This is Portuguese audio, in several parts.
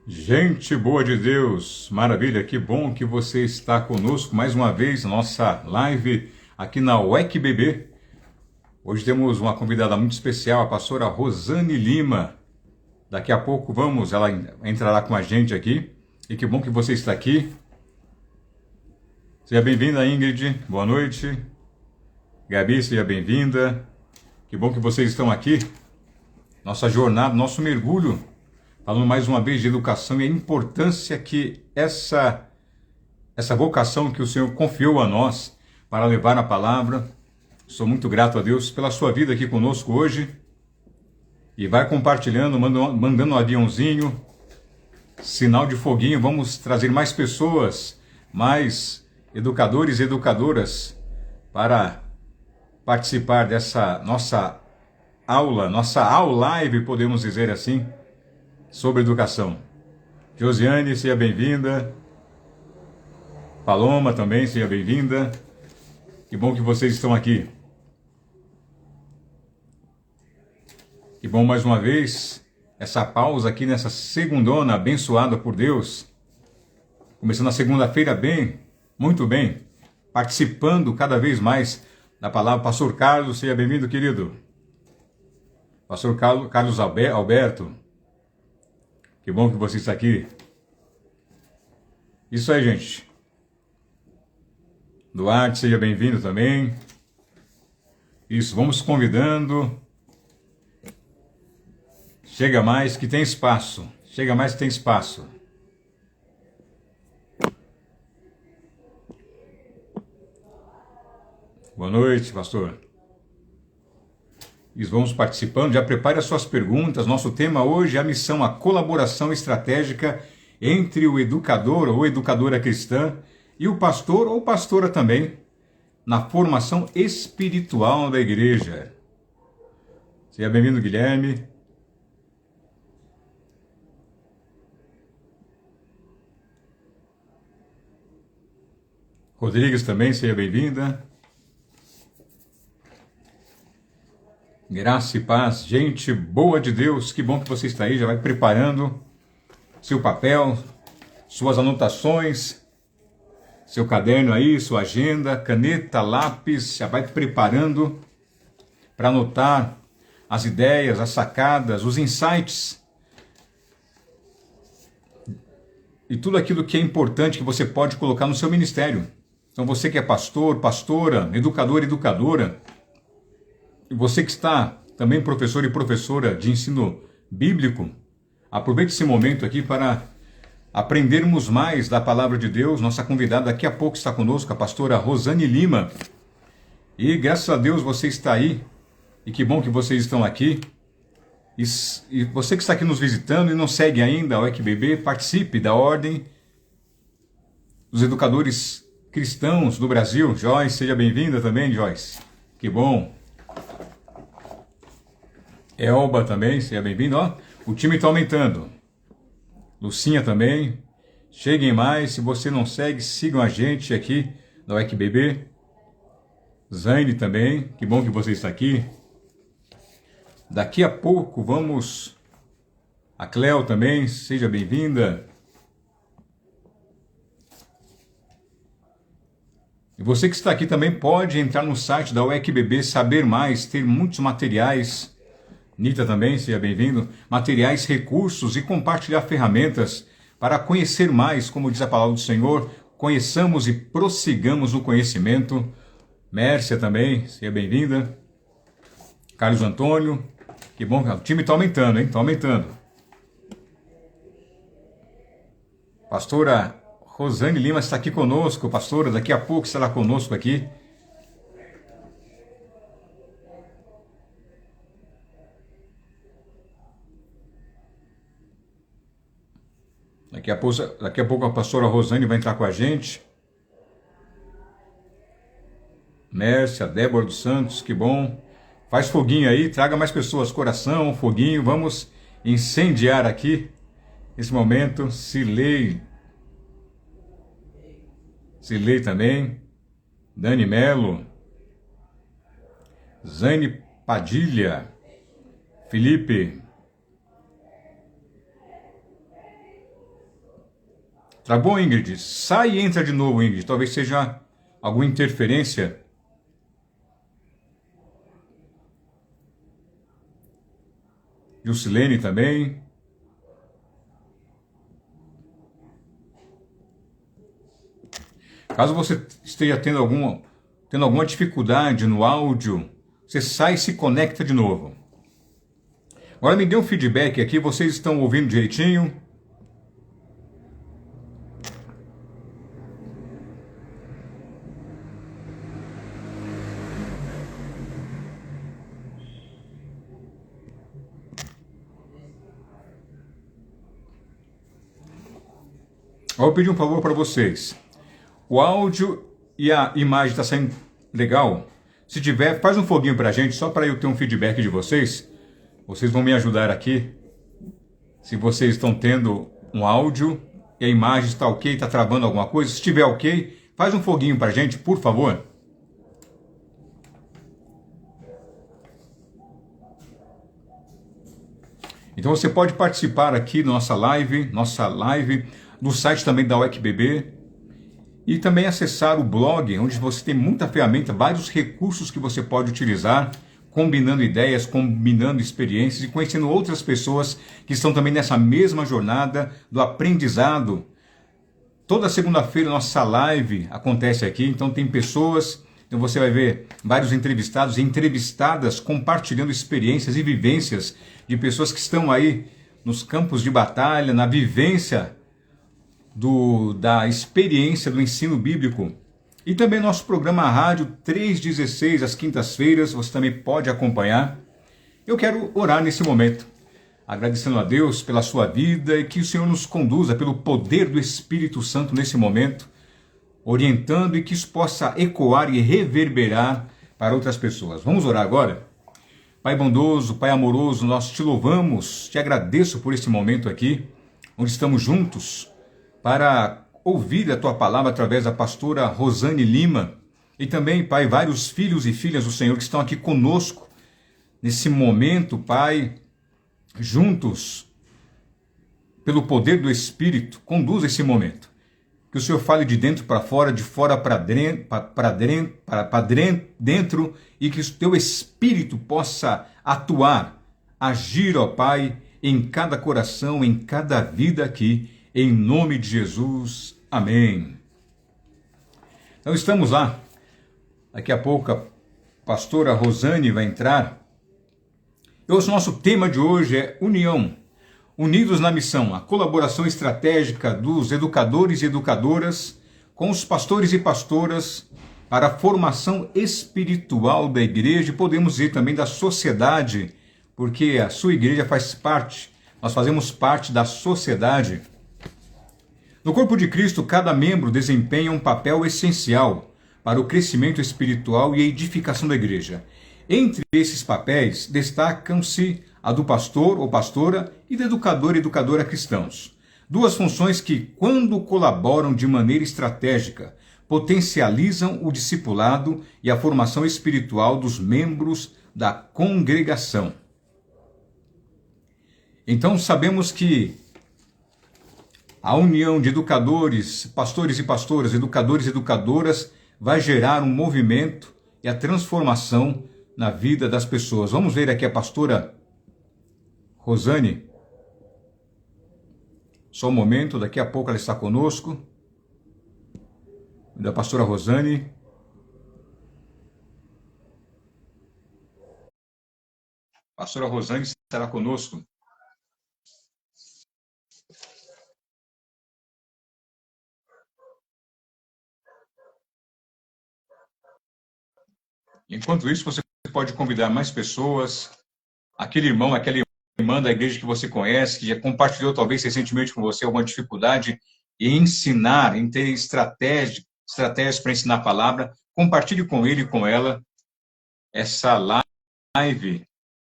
Gente boa de Deus, maravilha, que bom que você está conosco mais uma vez, nossa live aqui na UEC BB. Hoje temos uma convidada muito especial, a pastora Rosane Lima. Daqui a pouco ela entrará com a gente aqui. E que bom que você está aqui. Seja bem-vinda, Ingrid, boa noite. Gabi, seja bem-vinda. Que bom que vocês estão aqui. Nossa jornada, nosso mergulho, falando mais uma vez de educação e a importância que essa vocação que o Senhor confiou a nós para levar a palavra. Sou muito grato a Deus pela sua vida aqui conosco hoje. E vai compartilhando, mandando um aviãozinho, sinal de foguinho. Vamos trazer mais pessoas, mais educadores e educadoras para participar dessa nossa aula live, podemos dizer assim, sobre educação. Josiane, seja bem-vinda. Paloma também, seja bem-vinda. Que bom que vocês estão aqui. Que bom mais uma vez, essa pausa aqui nessa segundona abençoada por Deus. Começando a segunda-feira bem, muito bem, participando cada vez mais da palavra. Pastor Carlos, seja bem-vindo, querido. Pastor Carlos Alberto. Que bom que você está aqui. Isso aí, gente. Duarte, seja bem-vindo também. Isso, vamos convidando. Chega mais que tem espaço. Chega mais que tem espaço. Boa noite, pastor. Isso, vamos participando. Já prepare as suas perguntas. Nosso tema hoje é a missão, a colaboração estratégica entre o educador ou educadora cristã e o pastor ou pastora também na formação espiritual da igreja. Seja bem-vindo, Guilherme. Rodrigues também, seja bem-vinda. Graça e paz, gente boa de Deus, que bom que você está aí, já vai preparando seu papel, suas anotações, seu caderno aí, sua agenda, caneta, lápis, já vai preparando para anotar as ideias, as sacadas, os insights e tudo aquilo que é importante que você pode colocar no seu ministério. Então você que é pastor, pastora, educador, educadora, e você que está também professor e professora de ensino bíblico, aproveite esse momento aqui para aprendermos mais da palavra de Deus. Nossa convidada daqui a pouco está conosco, a pastora Rosane Lima. E graças a Deus você está aí, e que bom que vocês estão aqui. E você que está aqui nos visitando e não segue ainda a UEC BB, participe da Ordem dos Educadores Cristãos do Brasil. Joyce, seja bem-vinda também, Joyce. Que bom. Elba também, seja bem-vindo. Ó, o time está aumentando. Lucinha também. Cheguem mais. Se você não segue, sigam a gente aqui da UEC BB. Zaine também. Que bom que você está aqui. Daqui a pouco vamos... A Cleo também, seja bem-vinda. E você que está aqui também pode entrar no site da UEC BB, saber mais, ter muitos materiais. Nita também, seja bem-vindo. Materiais, recursos e compartilhar ferramentas para conhecer mais, como diz a palavra do Senhor. Conheçamos e prossigamos no conhecimento. Mércia também, seja bem-vinda. Carlos Antônio, que bom, o time está aumentando, hein? Está aumentando. Pastora Rosane Lima está aqui conosco, pastora, daqui a pouco estará conosco aqui. Daqui a pouco a pastora Rosane vai entrar com a gente. Mércia, Débora dos Santos, que bom. Faz foguinho aí, traga mais pessoas, coração, foguinho, vamos incendiar aqui esse momento. Cilei também. Dani Melo. Zane Padilha. Felipe. Tá bom, Ingrid? Sai e entra de novo, Ingrid. Talvez seja alguma interferência. Jusilene também. Caso você esteja tendo alguma dificuldade no áudio, você sai e se conecta de novo. Agora me dê um feedback aqui, vocês estão ouvindo direitinho? Eu vou pedir um favor para vocês. O áudio e a imagem está saindo legal? Se tiver, faz um foguinho para a gente, só para eu ter um feedback de vocês. Vocês vão me ajudar aqui. Se vocês estão tendo um áudio e a imagem está ok, está travando alguma coisa. Se estiver ok, faz um foguinho para a gente, por favor. Então você pode participar aqui da nossa live do site também da UECBB e também acessar o blog, onde você tem muita ferramenta, vários recursos que você pode utilizar, combinando ideias, combinando experiências e conhecendo outras pessoas que estão também nessa mesma jornada do aprendizado. Toda segunda-feira nossa live acontece aqui, então tem pessoas, então você vai ver vários entrevistados e entrevistadas compartilhando experiências e vivências de pessoas que estão aí nos campos de batalha, na vivência da experiência do ensino bíblico. E também nosso programa Rádio 316 às quintas-feiras, você também pode acompanhar. Eu quero orar nesse momento, agradecendo a Deus pela sua vida e que o Senhor nos conduza pelo poder do Espírito Santo nesse momento, orientando e que isso possa ecoar e reverberar para outras pessoas. Vamos orar agora? Pai bondoso, Pai amoroso, nós te louvamos, te agradeço por esse momento aqui, onde estamos juntos para ouvir a tua palavra através da pastora Rosane Lima e também, Pai, vários filhos e filhas do Senhor que estão aqui conosco nesse momento, Pai, juntos, pelo poder do Espírito, conduza esse momento. Que o Senhor fale de dentro para fora, de fora para dentro, e que o teu Espírito possa atuar, agir, ó Pai, em cada coração, em cada vida aqui, em nome de Jesus. Amém. Então estamos lá. Daqui a pouco a pastora Rosane vai entrar. E o nosso tema de hoje é união. Unidos na missão, a colaboração estratégica dos educadores e educadoras com os pastores e pastoras para a formação espiritual da igreja e podemos dizer também da sociedade, porque a sua igreja faz parte, nós fazemos parte da sociedade. No corpo de Cristo, cada membro desempenha um papel essencial para o crescimento espiritual e a edificação da igreja. Entre esses papéis, destacam-se a do pastor ou pastora e do educador e educadora cristãos. Duas funções que, quando colaboram de maneira estratégica, potencializam o discipulado e a formação espiritual dos membros da congregação. Então sabemos que a união de educadores, pastores e pastoras, educadores e educadoras vai gerar um movimento e a transformação na vida das pessoas. Vamos ver aqui a pastora Rosane. Só um momento, daqui a pouco ela está conosco. Da pastora Rosane. Pastora Rosane estará conosco. Enquanto isso, você pode convidar mais pessoas, aquele irmão, aquela irmã da igreja que você conhece, que já compartilhou talvez recentemente com você alguma dificuldade em ensinar, em ter estratégias para ensinar a palavra, compartilhe com ele e com ela essa live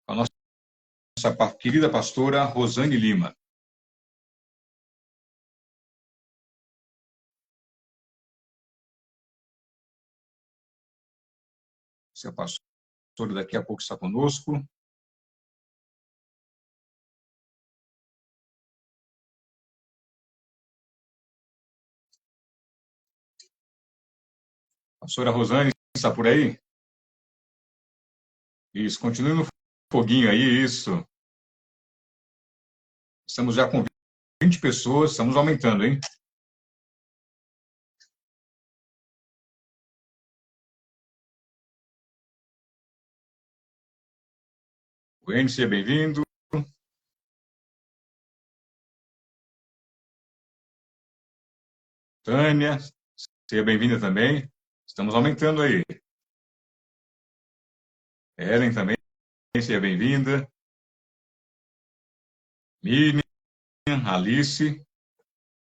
com a nossa querida pastora Rosane Lima. Seu pastor daqui a pouco está conosco. Pastora Rosane, está por aí? Isso, continue no foguinho aí, isso. Estamos já com 20 pessoas, estamos aumentando, hein? O Enio, seja bem-vindo. Tânia, seja bem-vinda também. Estamos aumentando aí. Ellen também, seja bem-vinda. Miriam, Alice,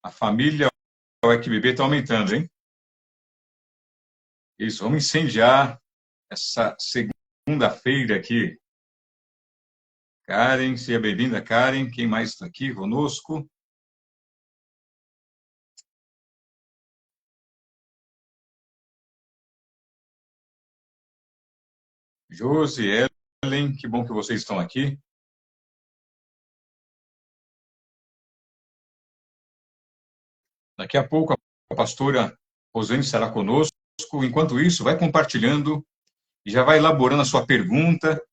a família OECBB está aumentando, hein? Isso, vamos incendiar essa segunda-feira aqui. Karen, seja bem-vinda, Karen. Quem mais está aqui conosco? Josi, Ellen, que bom que vocês estão aqui. Daqui a pouco a pastora Rosane estará conosco. Enquanto isso, vai compartilhando e já vai elaborando a sua pergunta.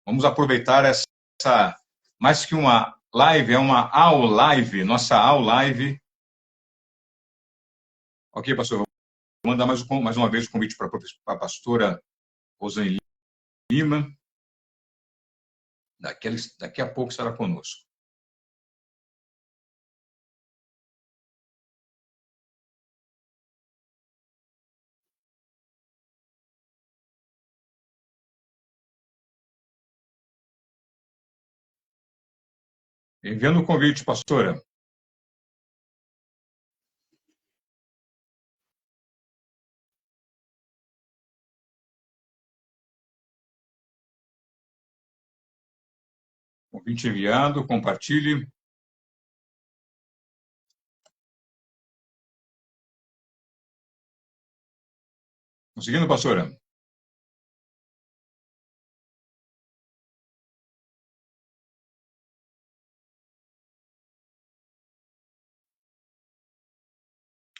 Vamos aproveitar essa, mais que uma live, é uma aula live, nossa aula live. Ok, pastor, vou mandar mais uma vez o convite para a pastora Rosane Lima. Daqui a pouco estará conosco. Enviando o convite, pastora. Convite enviado, compartilhe. Conseguindo, pastora?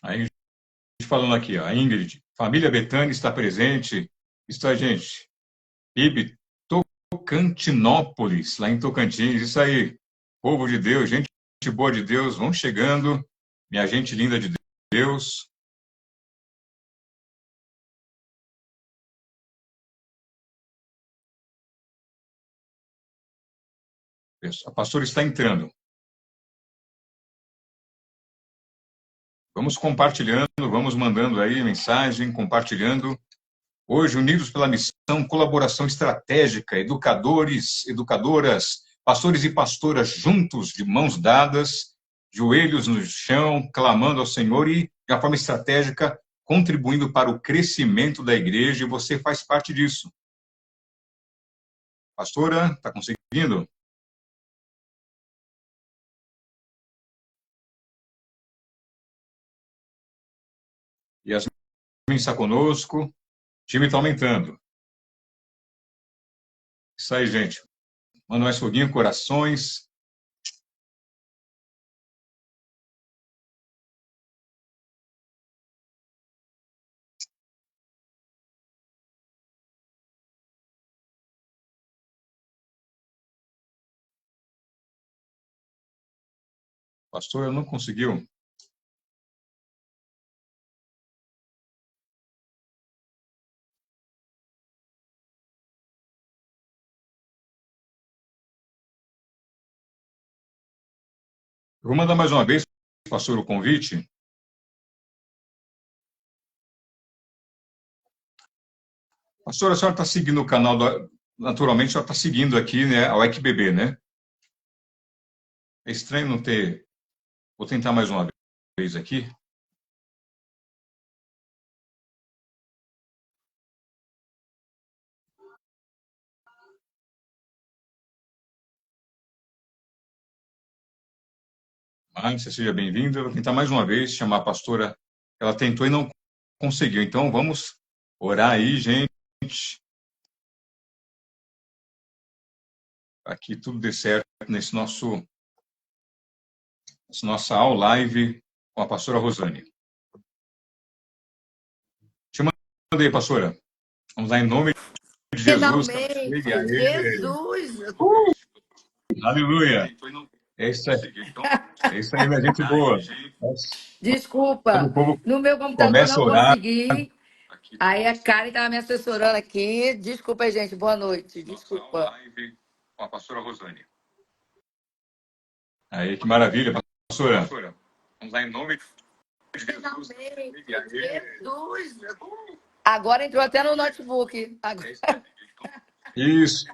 Aí, falando aqui, ó, a Ingrid, família Betânia está presente. Isso aí, gente. IB Tocantinópolis, lá em Tocantins. Isso aí. Povo de Deus, gente boa de Deus, vão chegando. Minha gente linda de Deus. A pastora está entrando. Vamos compartilhando, vamos mandando aí mensagem, compartilhando. Hoje, unidos pela missão, colaboração estratégica, educadores, educadoras, pastores e pastoras juntos, de mãos dadas, joelhos no chão, clamando ao Senhor e, de uma forma estratégica, contribuindo para o crescimento da igreja, e você faz parte disso. Pastora, está conseguindo? Yasmin está conosco, o time está aumentando. Isso aí, gente. Manda mais foguinho, corações. Pastor, não conseguiu. Eu vou mandar mais uma vez, pastor, o convite. Pastor, a senhora está seguindo o canal, naturalmente, a senhora está seguindo aqui, né, a UECBB, né? É estranho não ter... Vou tentar mais uma vez aqui. Márcia, seja bem-vinda. Vou tentar mais uma vez chamar a pastora. Ela tentou e não conseguiu. Então, vamos orar aí, gente. Aqui tudo dê certo nesse nossa aula live com a pastora Rosane. aí, pastora. Vamos lá, em nome de Jesus. Finalmente, Aê. Jesus! Aleluia. É isso aí. É isso aí, minha gente boa. Nossa, todo o Desculpa, povo no meu computador começa não a orar. consegui. Aí a Karen estava me assessorando aqui. Desculpa, aí, gente. Boa noite. Desculpa. Com a pastora Rosane. Aí, que maravilha, pastora. Vamos lá, em nome de Jesus. Jesus! Agora entrou até no notebook. Agora, Isso.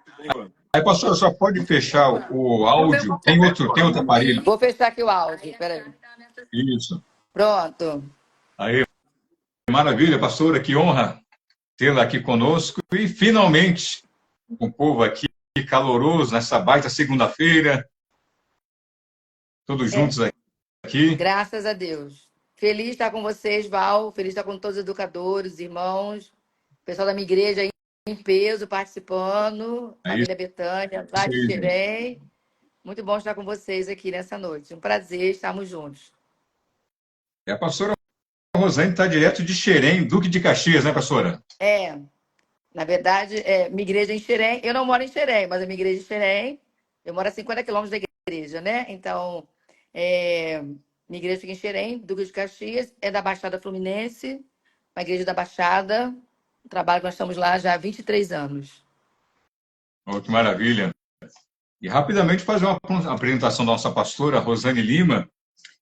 Aí, pastora, só pode fechar o no meu áudio. computador. Tem outro aparelho? Vou fechar aqui o áudio. Peraí. Isso. Pronto. Aí, maravilha, pastora, que honra tê-la aqui conosco. E, finalmente, um povo aqui caloroso nessa baita segunda-feira, todos É, juntos aqui. graças a Deus. Feliz de estar com vocês, Val. Feliz de estar com todos os educadores, irmãos, pessoal da minha igreja aí em peso participando, É isso família Betânia, lá de aí, gente. Xerém. Muito bom estar com vocês aqui nessa noite. Um prazer estarmos juntos. E a pastora Rosane está direto de Xerém, Duque de Caxias, né, pastora? É, na verdade, minha igreja é em Xerém. Eu não moro em Xerém, mas a minha igreja é em Xerém. Eu moro a 50 quilômetros da igreja, né? Então, minha igreja fica em Xerém, Duque de Caxias, é da Baixada Fluminense, uma igreja da Baixada. Um trabalho que nós estamos lá já há 23 anos. Oh, que maravilha. E rapidamente fazer uma apresentação da nossa pastora Rosane Lima,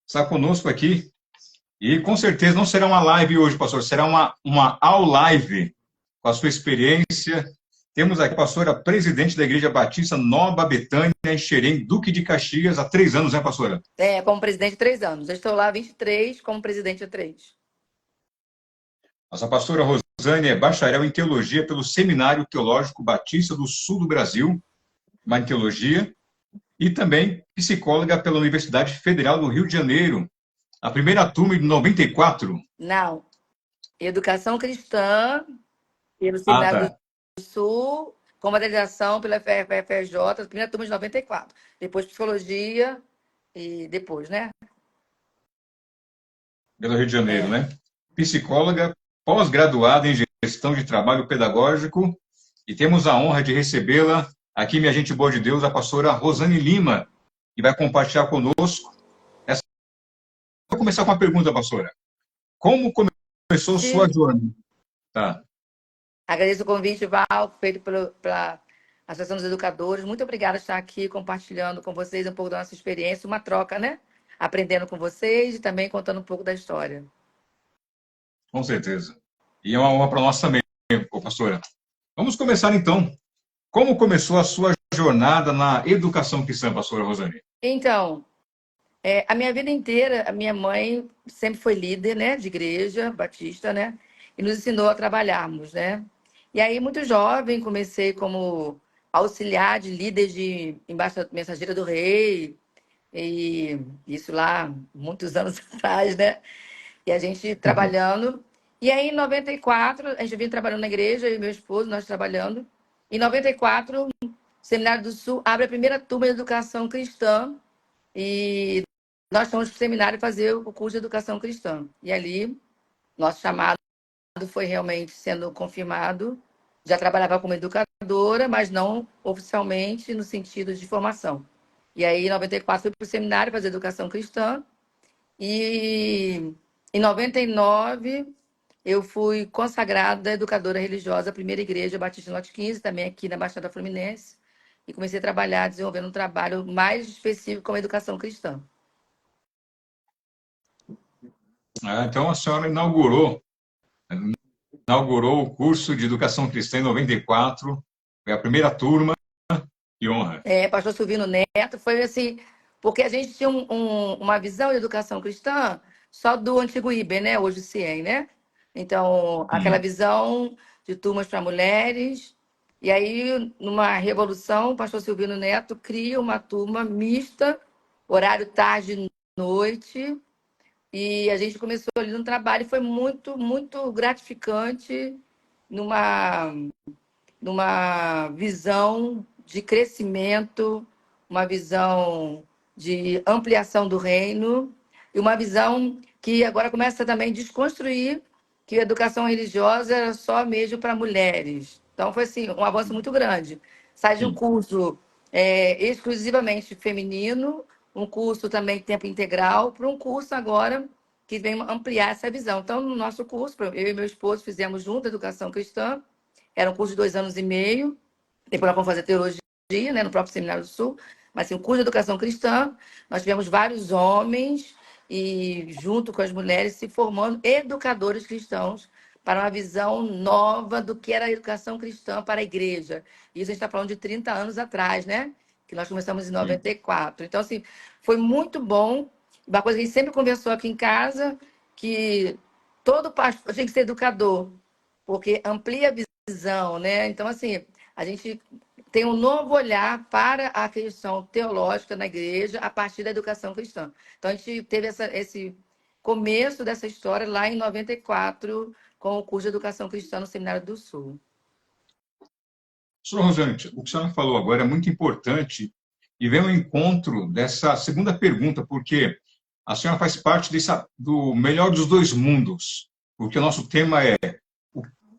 está conosco aqui. E com certeza não será uma live hoje, pastor, será uma ao live com a sua experiência. Temos aqui a pastora presidente da Igreja Batista Nova Betânia, em Xerém, Duque de Caxias, há 3 anos, né, pastora? Como presidente, 3 anos. Eu estou lá há 23, como presidente há 3. Nossa pastora Rosane é bacharel em teologia pelo Seminário Teológico Batista do Sul do Brasil, em teologia, e também psicóloga pela Universidade Federal do Rio de Janeiro, a primeira turma de 94. Não, educação cristã, pelo Ah, Seminário tá. do Sul, com modernização pela FFJ, primeira turma de 94. Depois psicologia e depois, né? Pelo Rio de Janeiro, É. né? Psicóloga, pós-graduada em gestão de trabalho pedagógico, e temos a honra de recebê-la aqui, minha gente boa de Deus, a pastora Rosane Lima, que vai compartilhar conosco. Vou começar com uma pergunta, pastora. Como começou sua Te jornada? Tá, agradeço o convite, Val, feito pela Associação dos Educadores. Muito obrigada por estar aqui compartilhando com vocês um pouco da nossa experiência, uma troca, né? Aprendendo com vocês e também contando um pouco da história. com certeza. E é uma honra para nós também, pastora. Vamos começar então. Como começou a sua jornada na educação cristã, pastora Rosane? Então, a minha vida inteira, a minha mãe sempre foi líder, né, de igreja batista, né, e nos ensinou a trabalharmos, né. E aí, muito jovem, comecei como auxiliar de líder de mensageira do rei, e isso lá muitos anos atrás, né, e a gente trabalhando. E aí, em 94, a gente vinha trabalhando na igreja, eu e meu esposo, nós trabalhando. Em 94, o Seminário do Sul abre a primeira turma de educação cristã, e nós fomos para o seminário fazer o curso de educação cristã. E ali, nosso chamado foi realmente sendo confirmado. Já trabalhava como educadora, mas não oficialmente no sentido de formação. E aí, em 94, fui para o seminário fazer educação cristã. E em 99, eu fui consagrada educadora religiosa, primeira igreja Batista Lote 15, também aqui na Baixada Fluminense. E comecei a trabalhar, desenvolvendo um trabalho mais específico com a educação cristã. Então a senhora inaugurou o curso de educação cristã em 94, foi a primeira turma, que honra. Pastor Silvino Neto, foi assim, porque a gente tinha uma visão de educação cristã só do antigo IBE, né? Hoje o CIEM, né? Então, aquela Sim. visão de turmas para mulheres. E aí, numa revolução, o pastor Silvino Neto cria uma turma mista, horário tarde e noite, e a gente começou ali no trabalho, e foi muito, muito gratificante numa visão de crescimento, uma visão de ampliação do reino e uma visão que agora começa também a desconstruir que a educação religiosa era só mesmo para mulheres. Então, foi assim, um avanço muito grande. Sai de um Sim, curso exclusivamente feminino, um curso também tempo integral, para um curso agora que vem ampliar essa visão. Então, no nosso curso, eu e meu esposo fizemos junto a educação cristã, era um curso de 2 anos e meio, depois nós vamos fazer teologia, né, no próprio Seminário do Sul, mas assim, o curso de educação cristã, nós tivemos vários homens e, junto com as mulheres, se formando educadores cristãos para uma visão nova do que era a educação cristã para a igreja. Isso a gente está falando de 30 anos atrás, né? Que nós começamos em sim. 94. Então, assim, foi muito bom. Uma coisa que a gente sempre conversou aqui em casa, que todo pastor tem que ser educador, porque amplia a visão, né? Então, assim, a gente tem um novo olhar para a questão teológica na igreja a partir da educação cristã. Então, a gente teve esse começo dessa história lá em 94, com o curso de Educação Cristã no Seminário do Sul. Senhora Rosângela, o que a senhora falou agora é muito importante e vem ao encontro dessa segunda pergunta, porque a senhora faz parte do melhor dos dois mundos, porque o nosso tema é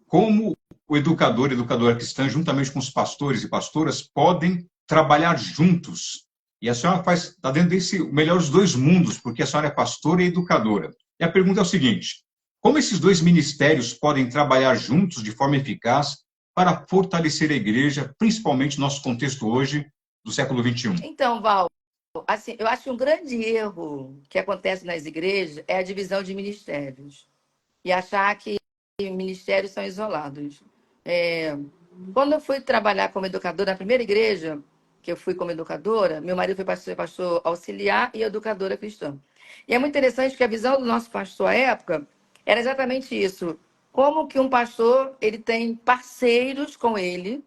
como o educador e educadora cristã, juntamente com os pastores e pastoras, podem trabalhar juntos. E a senhora está dentro desse melhor dos dois mundos, porque a senhora é pastora e educadora. E a pergunta é o seguinte: como esses dois ministérios podem trabalhar juntos de forma eficaz para fortalecer a igreja, principalmente no nosso contexto hoje, do século XXI? Então, Val, assim, eu acho que um grande erro que acontece nas igrejas é a divisão de ministérios e achar que ministérios são isolados. É, quando eu fui trabalhar como educadora na primeira igreja que eu fui como educadora, meu marido foi pastor auxiliar e educadora cristã. E é muito interessante que a visão do nosso pastor à época era exatamente isso. Como que um pastor ele tem parceiros com ele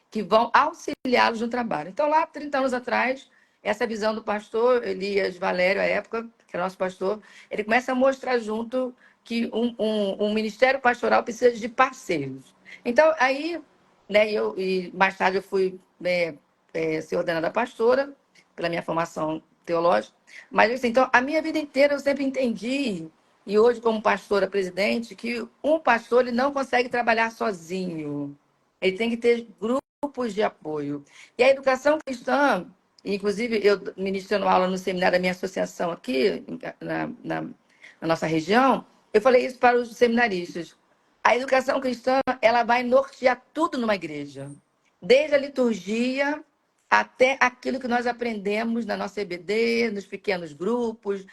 que vão auxiliá-los no trabalho. Então, lá, 30 anos atrás, essa visão do pastor Elias Valério, à época, que era nosso pastor, ele começa a mostrar junto que um ministério pastoral precisa de parceiros. Então, aí, né, e mais tarde eu fui, né, ser ordenada pastora, pela minha formação teológica, mas assim, então, a minha vida inteira eu sempre entendi, e hoje como pastora presidente, que um pastor ele não consegue trabalhar sozinho. Ele tem que ter grupos de apoio. E a educação cristã, inclusive eu ministrando aula no seminário da minha associação aqui, na nossa região, eu falei isso para os seminaristas. A educação cristã, ela vai nortear tudo numa igreja. Desde a liturgia até aquilo que nós aprendemos na nossa EBD, nos pequenos grupos,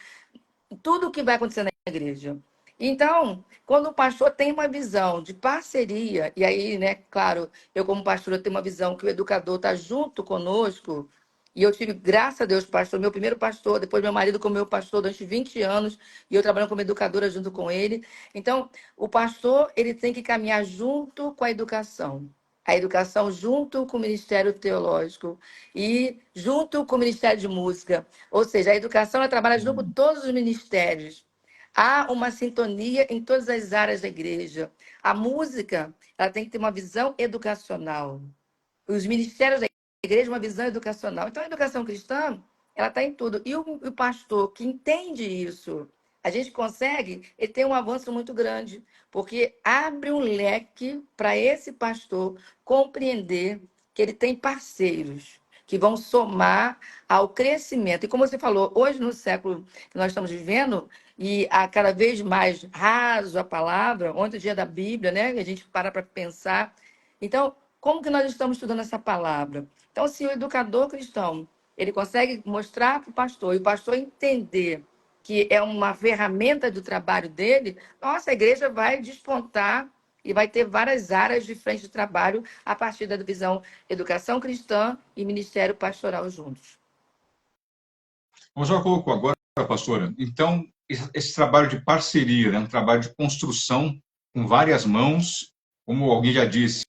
tudo o que vai acontecer na igreja. Então, quando o pastor tem uma visão de parceria, e aí, né, claro, eu como pastor eu tenho uma visão que o educador está junto conosco, e eu tive, graças a Deus, pastor, meu primeiro pastor, depois meu marido como meu pastor durante 20 anos, e eu trabalhando como educadora junto com ele. Então, o pastor, ele tem que caminhar junto com a educação junto com o Ministério Teológico e junto com o Ministério de Música. Ou seja, a educação ela trabalha junto com todos os ministérios. Há uma sintonia em todas as áreas da igreja. A música ela tem que ter uma visão educacional. Os ministérios da igreja, uma visão educacional. Então, a educação cristã, ela está em tudo. E o pastor que entende isso, a gente consegue, ele tem um avanço muito grande, porque abre um leque para esse pastor compreender que ele tem parceiros que vão somar ao crescimento. E como você falou, hoje no século que nós estamos vivendo, e a cada vez mais raso a palavra, ontem o dia da Bíblia, né? A gente para pensar. Então, como que nós estamos estudando essa palavra? Então, se o educador cristão ele consegue mostrar para o pastor e o pastor entender que é uma ferramenta do trabalho dele, nossa, a igreja vai despontar e vai ter várias áreas de frente de trabalho a partir da divisão educação cristã e ministério pastoral juntos. Como a senhora colocou agora, pastora, então, esse trabalho de parceria, né, um trabalho de construção com várias mãos, como alguém já disse,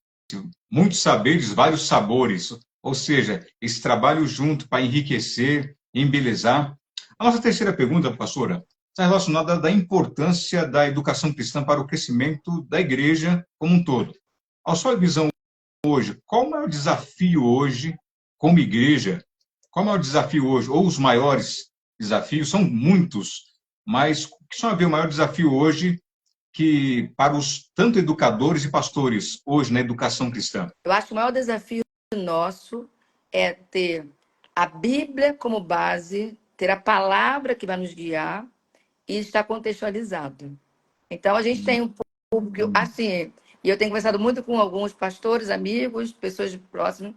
muitos saberes, vários sabores, ou seja, esse trabalho junto para enriquecer, embelezar. A nossa terceira pergunta, pastora, está relacionada à importância da educação cristã para o crescimento da igreja como um todo. A sua visão hoje, qual é o desafio hoje como igreja? Qual é o desafio hoje? Ou os maiores desafios? São muitos, mas o que só vê o maior desafio hoje que para os tanto educadores e pastores hoje na educação cristã? Eu acho que o maior desafio nosso é ter a Bíblia como base, ter a palavra que vai nos guiar e estar contextualizado. Então, a gente tem um público, assim, e eu tenho conversado muito com alguns pastores, amigos, pessoas próximas.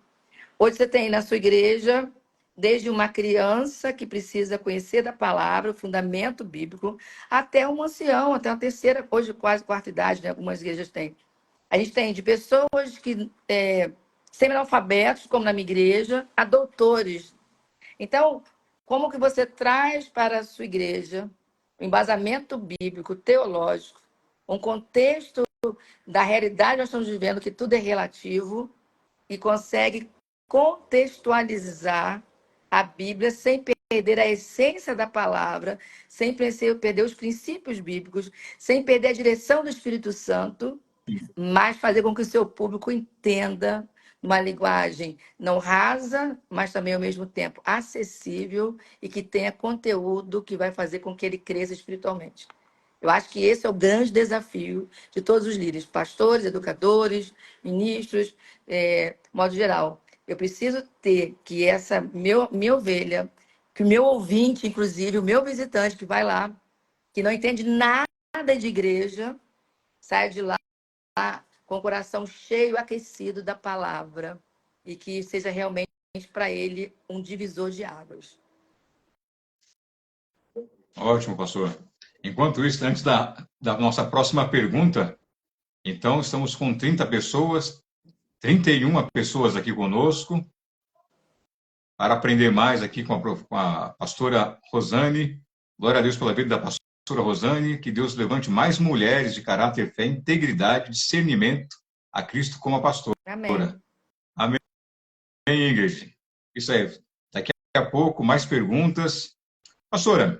Hoje você tem na sua igreja, desde uma criança que precisa conhecer da palavra, o fundamento bíblico, até um ancião, até uma terceira, hoje quase quarta idade, né? Algumas igrejas têm. A gente tem de pessoas que semi-analfabetos, como na minha igreja, a doutores. Então, como que você traz para a sua igreja o embasamento bíblico, teológico, um contexto da realidade que nós estamos vivendo, que tudo é relativo, e consegue contextualizar a Bíblia sem perder a essência da palavra, sem perder os princípios bíblicos, sem perder a direção do Espírito Santo, mas fazer com que o seu público entenda uma linguagem não rasa, mas também ao mesmo tempo acessível e que tenha conteúdo que vai fazer com que ele cresça espiritualmente. Eu acho que esse é o grande desafio de todos os líderes, pastores, educadores, ministros, modo geral. Eu preciso ter que essa minha ovelha, que o meu ouvinte, inclusive, o meu visitante que vai lá, que não entende nada de igreja, saia de lá com o coração cheio, aquecido da palavra, e que seja realmente para ele um divisor de águas. Ótimo, pastor. Enquanto isso, antes da nossa próxima pergunta, então estamos com 30 pessoas, 31 pessoas aqui conosco, para aprender mais aqui com a pastora Rosane. Glória a Deus pela vida da pastora Rosane, que Deus levante mais mulheres de caráter, fé, integridade, discernimento a Cristo como a pastora. Amém. Amém, Ingrid. Isso aí. Daqui a pouco, mais perguntas. Pastora,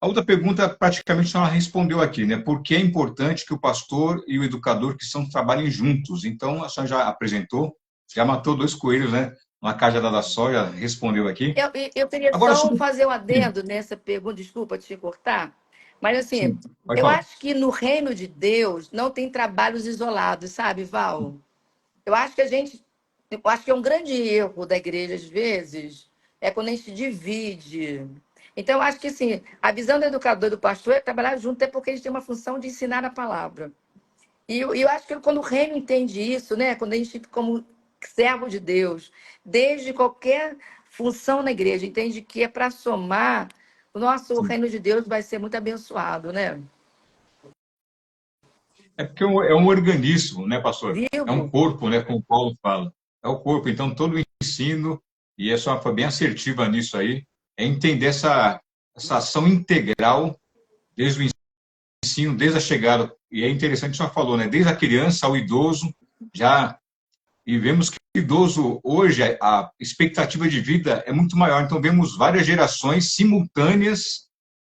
a outra pergunta praticamente a senhora respondeu aqui, né? Por que é importante que o pastor e o educador cristão trabalhem juntos? Então, a senhora já apresentou, já matou dois coelhos, né? Uma cajadada só, já respondeu aqui. Eu queria Agora, só fazer um adendo nessa pergunta, desculpa te cortar, mas assim, sim, pode eu falar. acho que no reino de Deus não tem trabalhos isolados, sabe, Val? Eu acho que eu acho que é um grande erro da igreja, às vezes, é quando a gente divide. Então, eu acho que assim, a visão do educador e do pastor é trabalhar junto, até porque eles têm uma função de ensinar a palavra. E eu acho que quando o reino entende isso, né? Quando a gente, como servo de Deus, desde qualquer função na igreja, entende que é para somar, o Sim. reino de Deus vai ser muito abençoado, né? É porque é um organismo, né, pastor? É um Vivo? corpo, né, como Paulo fala. É o corpo. Então, todo o ensino, e a senhora foi bem assertiva nisso aí, é entender essa ação integral desde o ensino, desde a chegada. E é interessante, a senhora falou, né, desde a criança ao idoso, já. E vemos que o idoso, hoje, a expectativa de vida é muito maior. Então, vemos várias gerações simultâneas,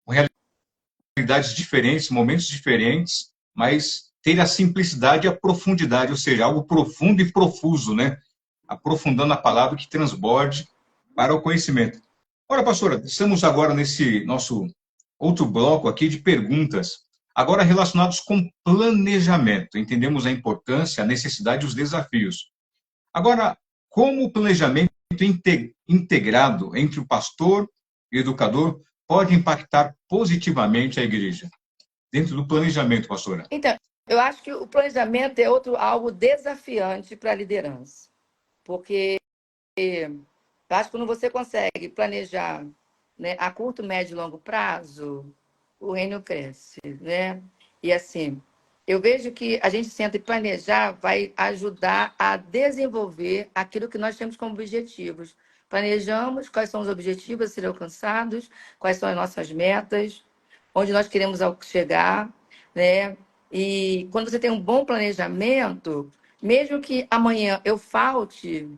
com realidades diferentes, momentos diferentes, mas ter a simplicidade e a profundidade, ou seja, algo profundo e profuso, né? Aprofundando a palavra que transborde para o conhecimento. Ora, pastora, estamos agora nesse nosso outro bloco aqui de perguntas, agora relacionados com planejamento. Entendemos a importância, a necessidade e os desafios. Agora, como o planejamento integrado entre o pastor e o educador pode impactar positivamente a igreja? Dentro do planejamento, pastora. Então, eu acho que o planejamento é algo desafiante para a liderança. Porque eu acho que quando você consegue planejar, né, a curto, médio e longo prazo, o reino cresce, né? E assim, eu vejo que a gente senta e planejar vai ajudar a desenvolver aquilo que nós temos como objetivos. Planejamos quais são os objetivos a serem alcançados, quais são as nossas metas, onde nós queremos chegar, né? E quando você tem um bom planejamento, mesmo que amanhã eu falte,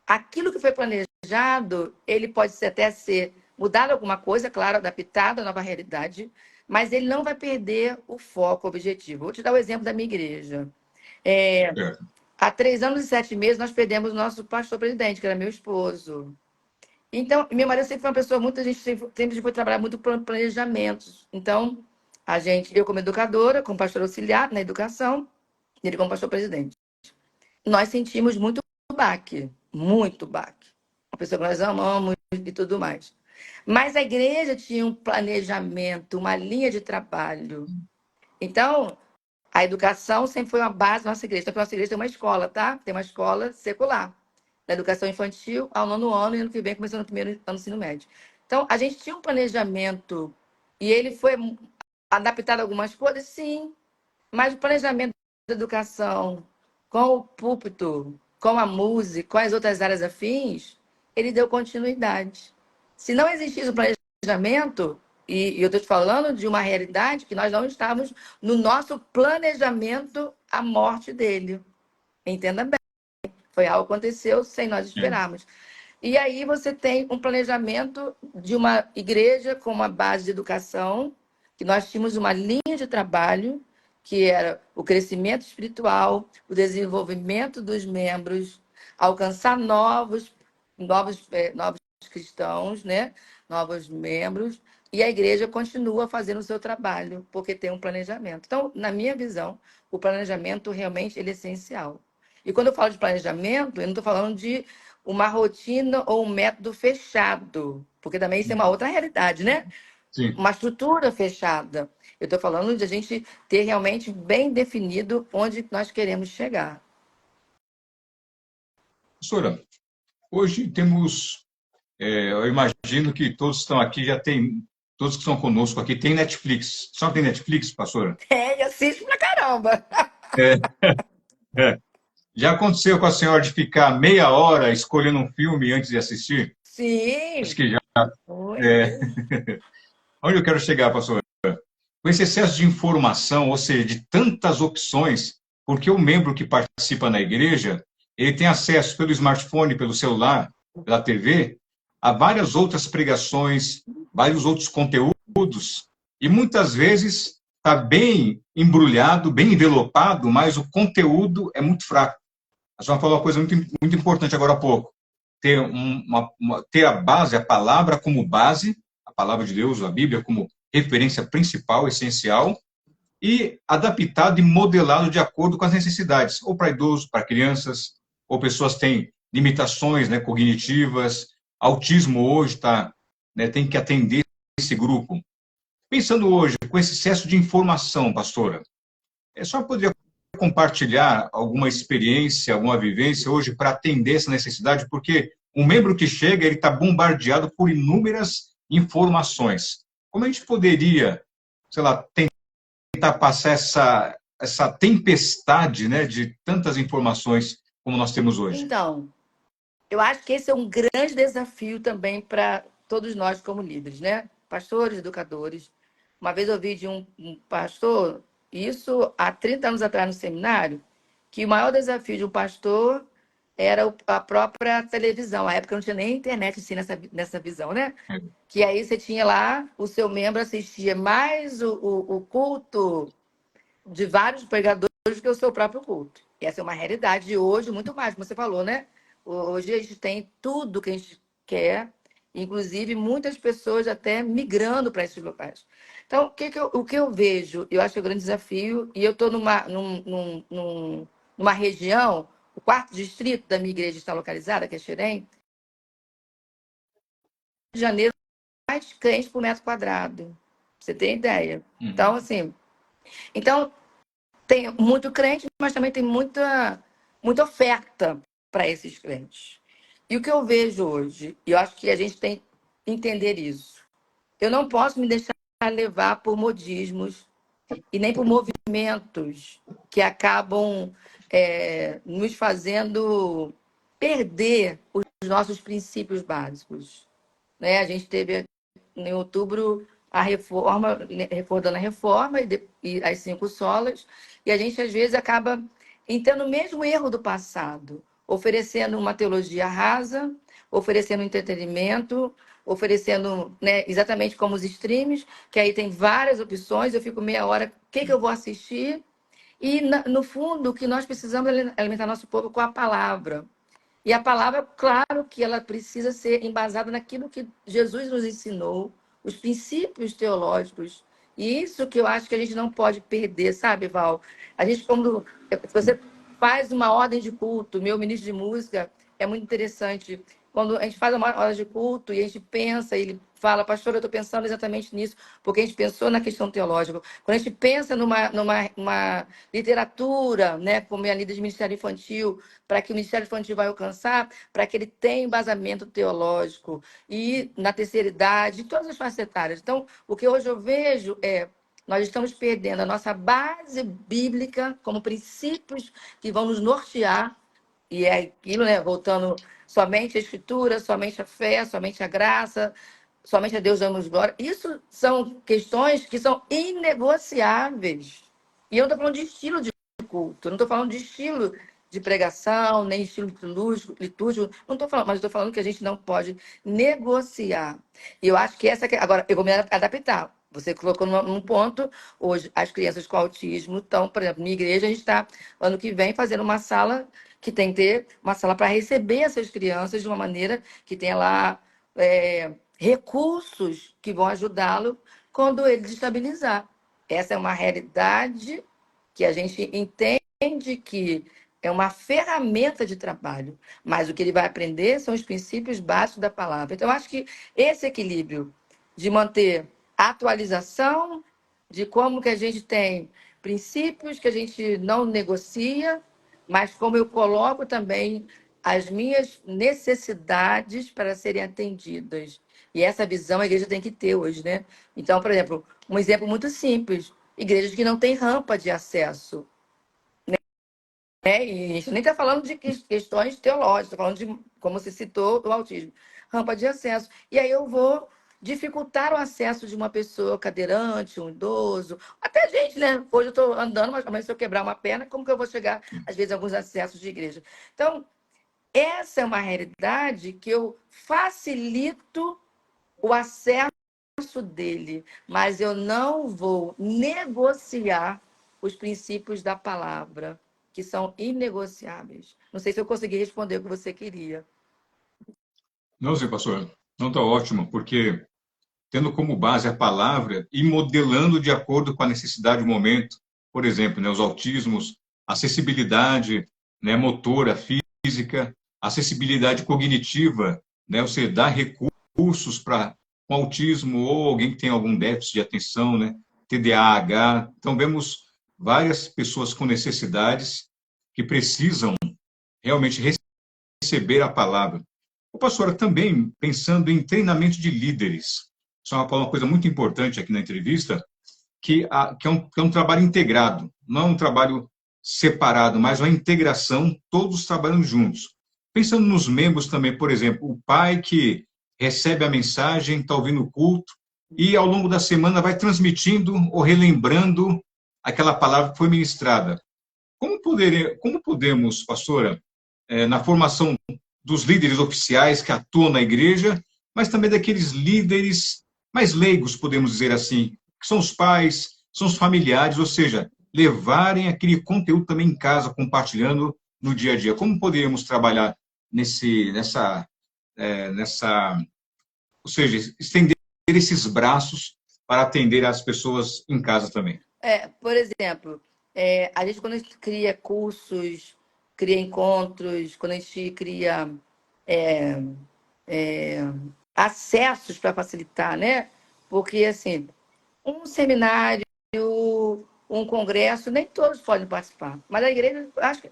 aquilo que foi planejado, ele pode até ser mudado alguma coisa, claro, adaptado à nova realidade, mas ele não vai perder o foco, o objetivo. Vou te dar o exemplo da minha igreja. Certo. Há 3 anos e 7 meses, nós perdemos o nosso pastor-presidente, que era meu esposo. Então, meu marido sempre foi uma pessoa muito, a gente sempre foi trabalhar muito planejamentos. Então, Eu como educadora, como pastor auxiliar na educação, ele como pastor presidente. Nós sentimos muito baque. Uma pessoa que nós amamos e tudo mais. Mas a igreja tinha um planejamento, uma linha de trabalho. Então, a educação sempre foi uma base da nossa igreja. Então, a nossa igreja tem uma escola, tá? Tem uma escola secular. Da educação infantil ao 9º ano e ano que vem começando no 1º ano do ensino médio. Então, a gente tinha um planejamento e ele foi adaptado a algumas coisas, sim. Mas o planejamento da educação, com o púlpito, com a música, com as outras áreas afins, ele deu continuidade. Se não existisse o planejamento, e eu estou te falando de uma realidade que nós não estávamos no nosso planejamento a morte dele. Entenda bem. Foi algo que aconteceu sem nós esperarmos. E aí você tem um planejamento de uma igreja com uma base de educação, que nós tínhamos uma linha de trabalho, que era o crescimento espiritual, o desenvolvimento dos membros, alcançar novos cristãos, né? Novos membros, e a igreja continua fazendo o seu trabalho, porque tem um planejamento. Então, na minha visão, o planejamento realmente ele é essencial. E quando eu falo de planejamento, eu não estou falando de uma rotina ou um método fechado, porque também isso é uma outra realidade, né? Sim. Uma estrutura fechada. Eu estou falando de a gente ter realmente bem definido onde nós queremos chegar. Professora, hoje temos, eu imagino que todos estão aqui, todos que estão conosco aqui, tem Netflix. Só tem Netflix, pastora? É, e assiste pra caramba. É, é. Já aconteceu com a senhora de ficar meia hora escolhendo um filme antes de assistir? Acho Sim. que já. Oi. É. Onde eu quero chegar, pastor? Com esse excesso de informação, ou seja, de tantas opções, porque o membro que participa na igreja, ele tem acesso pelo smartphone, pelo celular, pela TV, a várias outras pregações, vários outros conteúdos, e muitas vezes está bem embrulhado, bem envelopado, mas o conteúdo é muito fraco. A senhora falou uma coisa muito importante agora há pouco. Ter a base, a palavra como base, a palavra de Deus, a Bíblia como referência principal, essencial, e adaptado e modelado de acordo com as necessidades, ou para idosos, para crianças, ou pessoas que têm limitações, né, cognitivas, autismo hoje tem que atender esse grupo. Pensando hoje, com esse excesso de informação, pastora, só poderia compartilhar alguma experiência, alguma vivência hoje para atender essa necessidade, porque um membro que chega, ele está bombardeado por inúmeras informações. Como a gente poderia, sei lá, tentar passar essa tempestade, né, de tantas informações como nós temos hoje? Então, eu acho que esse é um grande desafio também para todos nós como líderes, né? Pastores, educadores. Uma vez eu ouvi de um pastor, isso há 30 anos atrás no seminário, que o maior desafio de um pastor era a própria televisão. Na época não tinha nem internet assim, nessa visão, né? Que aí você tinha lá, o seu membro assistia mais o culto de vários pregadores do que o seu próprio culto. E essa é uma realidade de hoje, muito mais, como você falou, né? Hoje a gente tem tudo que a gente quer, inclusive muitas pessoas até migrando para esses locais. Então, o que eu vejo, eu acho que é um grande desafio, e eu estou numa região, o 4º distrito da minha igreja está localizada, que é Xerém, Rio de Janeiro, mais crentes por metro quadrado. Pra você tem ideia? Então, assim, tem muito crente, mas também tem muita oferta para esses crentes. E o que eu vejo hoje, e eu acho que a gente tem que entender isso, eu não posso me deixar levar por modismos e nem por movimentos que acabam nos fazendo perder os nossos princípios básicos. Né? A gente teve em outubro a reforma, recordando a reforma e as 5 solas, e a gente às vezes acaba entrando no mesmo erro do passado, oferecendo uma teologia rasa, oferecendo entretenimento, oferecendo, né, exatamente como os streams, que aí tem várias opções, eu fico meia hora, o que eu vou assistir? E, no fundo, o que nós precisamos é alimentar nosso povo com a palavra. E a palavra, claro que ela precisa ser embasada naquilo que Jesus nos ensinou, os princípios teológicos E isso que eu acho que a gente não pode perder, sabe, Val? A gente, quando você faz uma ordem de culto, meu ministro de música, é muito interessante. Quando a gente faz uma ordem de culto e a gente pensa, ele fala, pastor, eu estou pensando exatamente nisso, porque a gente pensou na questão teológica. Quando a gente pensa numa literatura, né, como é a líder de Ministério Infantil, para que o Ministério Infantil vai alcançar, para que ele tenha embasamento teológico, e na terceira idade, em todas as faixas etárias. Então, o que hoje eu vejo é nós estamos perdendo a nossa base bíblica como princípios que vão nos nortear, e é aquilo, né? Voltando somente a Escritura, somente a fé, somente a graça, somente a Deus damos glória. Isso são questões que são inegociáveis. E eu não estou falando de estilo de culto, eu não estou falando de estilo de pregação, nem estilo litúrgico, não estou falando, mas estou falando que a gente não pode negociar. E eu acho que essa. Agora, eu vou me adaptar. Você colocou num ponto, hoje, as crianças com autismo estão, por exemplo, minha igreja, a gente está, ano que vem, fazendo uma sala que tem que ter uma sala para receber essas crianças de uma maneira que tenha lá recursos que vão ajudá-lo quando ele estabilizar. Essa é uma realidade que a gente entende que é uma ferramenta de trabalho, mas o que ele vai aprender são os princípios básicos da palavra. Então, eu acho que esse equilíbrio de manter a atualização, de como que a gente tem princípios que a gente não negocia, mas como eu coloco também as minhas necessidades para serem atendidas. E essa visão a igreja tem que ter hoje, né? Então, por exemplo, um exemplo muito simples: igrejas que não têm rampa de acesso, né? E a gente nem está falando de questões teológicas, está falando de, como você citou, do autismo. Rampa de acesso. E aí eu vou dificultar o acesso de uma pessoa cadeirante, um idoso, até gente, né? Hoje eu estou andando, mas amanhã se eu quebrar uma perna, como que eu vou chegar, às vezes, a alguns acessos de igreja? Então, essa é uma realidade que eu facilito o acesso dele, mas eu não vou negociar os princípios da palavra, que são inegociáveis. Não sei se eu consegui responder o que você queria. Não sei, pastor. Não está ótimo, porque tendo como base a palavra e modelando de acordo com a necessidade do momento, por exemplo, né, os autismos, acessibilidade, né, motora, física, acessibilidade cognitiva, né, você dá recursos para um autismo ou alguém que tem algum déficit de atenção, né, TDAH. Então, vemos várias pessoas com necessidades que precisam realmente receber a palavra. O pastor, também pensando em treinamento de líderes. Isso é uma coisa muito importante aqui na entrevista, que é um trabalho integrado, não é um trabalho separado, mas uma integração, todos trabalhando juntos. Pensando nos membros também, por exemplo, o pai que recebe a mensagem, está ouvindo o culto, e ao longo da semana vai transmitindo ou relembrando aquela palavra que foi ministrada. Como podemos, pastora, na formação dos líderes oficiais que atuam na igreja, mas também daqueles líderes mais leigos, podemos dizer assim, que são os pais, são os familiares, ou seja, levarem aquele conteúdo também em casa, compartilhando no dia a dia. Como poderíamos trabalhar nessa, ou seja, estender esses braços para atender as pessoas em casa também? Por exemplo, a gente, quando a gente cria cursos, cria encontros, quando a gente cria é, é, acessos para facilitar, né? Porque, assim, um seminário, um congresso, nem todos podem participar. Mas a igreja, acho que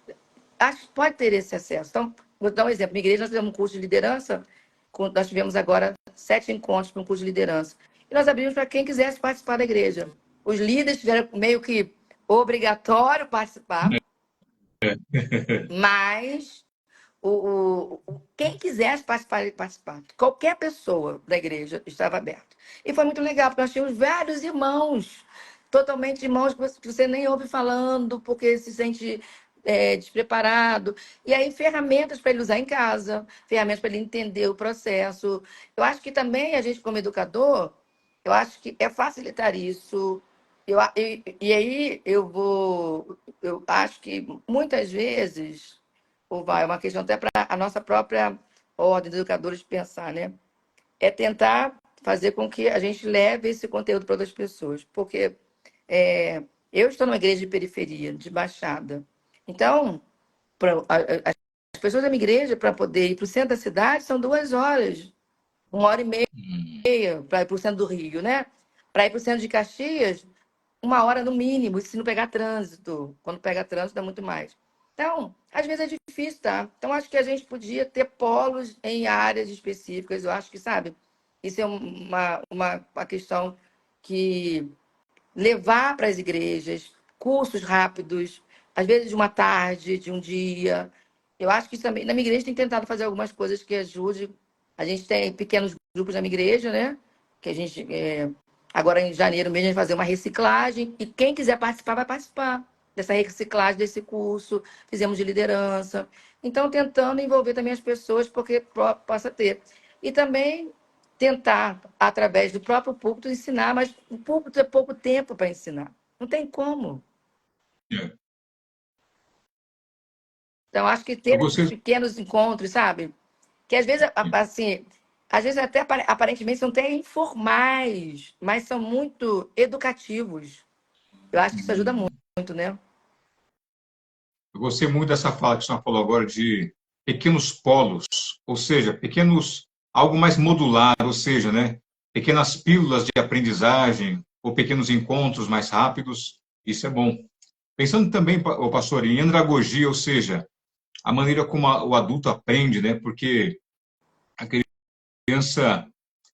pode ter esse acesso. Então, vou dar um exemplo. Na igreja, nós tivemos um curso de liderança, nós tivemos agora 7 encontros para um curso de liderança. E nós abrimos para quem quisesse participar da igreja. Os líderes tiveram meio que obrigatório participar, mas quem quisesse participar, ele participar. Qualquer pessoa da igreja estava aberto. E foi muito legal, porque nós tínhamos vários irmãos, totalmente irmãos que você nem ouve falando, porque se sente despreparado. E aí, ferramentas para ele usar em casa, ferramentas para ele entender o processo. Eu acho que também a gente, como educador, eu acho que é facilitar isso. E aí eu acho que muitas vezes ou vai, é uma questão até para a nossa própria ordem de educadores pensar, né? É tentar fazer com que a gente leve esse conteúdo para outras pessoas. Porque eu estou numa igreja de periferia, de Baixada. Então, as pessoas da minha igreja, para poder ir para o centro da cidade, são 2 horas, 1 hora e meia para ir para o centro do Rio, né? Para ir para o centro de Caxias, 1 hora no mínimo, se não pegar trânsito. Quando pega trânsito, dá muito mais. Então, às vezes é difícil, tá? Então, acho que a gente podia ter polos em áreas específicas. Eu acho que, sabe, isso é uma questão que levar para as igrejas cursos rápidos, às vezes de uma tarde, de um dia. Eu acho que isso também, na minha igreja tem tentado fazer algumas coisas que ajudem. A gente tem pequenos grupos na minha igreja, né? Que a gente, agora em janeiro mesmo, a gente vai fazer uma reciclagem, e quem quiser participar, vai participar dessa reciclagem, desse curso. Fizemos de liderança. Então, tentando envolver também as pessoas, porque possa ter. E também tentar, através do próprio púlpito, ensinar, mas o púlpito é pouco tempo para ensinar. Não tem como. É. Então, acho que Eu ter esses gostei. pequenos encontros, sabe? Que assim, às vezes até aparentemente são até informais, mas são muito educativos. Eu acho que isso ajuda muito, né? Eu gostei muito dessa fala que a senhora falou agora de pequenos polos, ou seja, pequenos, algo mais modular, ou seja, né, pequenas pílulas de aprendizagem ou pequenos encontros mais rápidos. Isso é bom. Pensando também, o pastor, em andragogia, ou seja, a maneira como o adulto aprende, né, porque a criança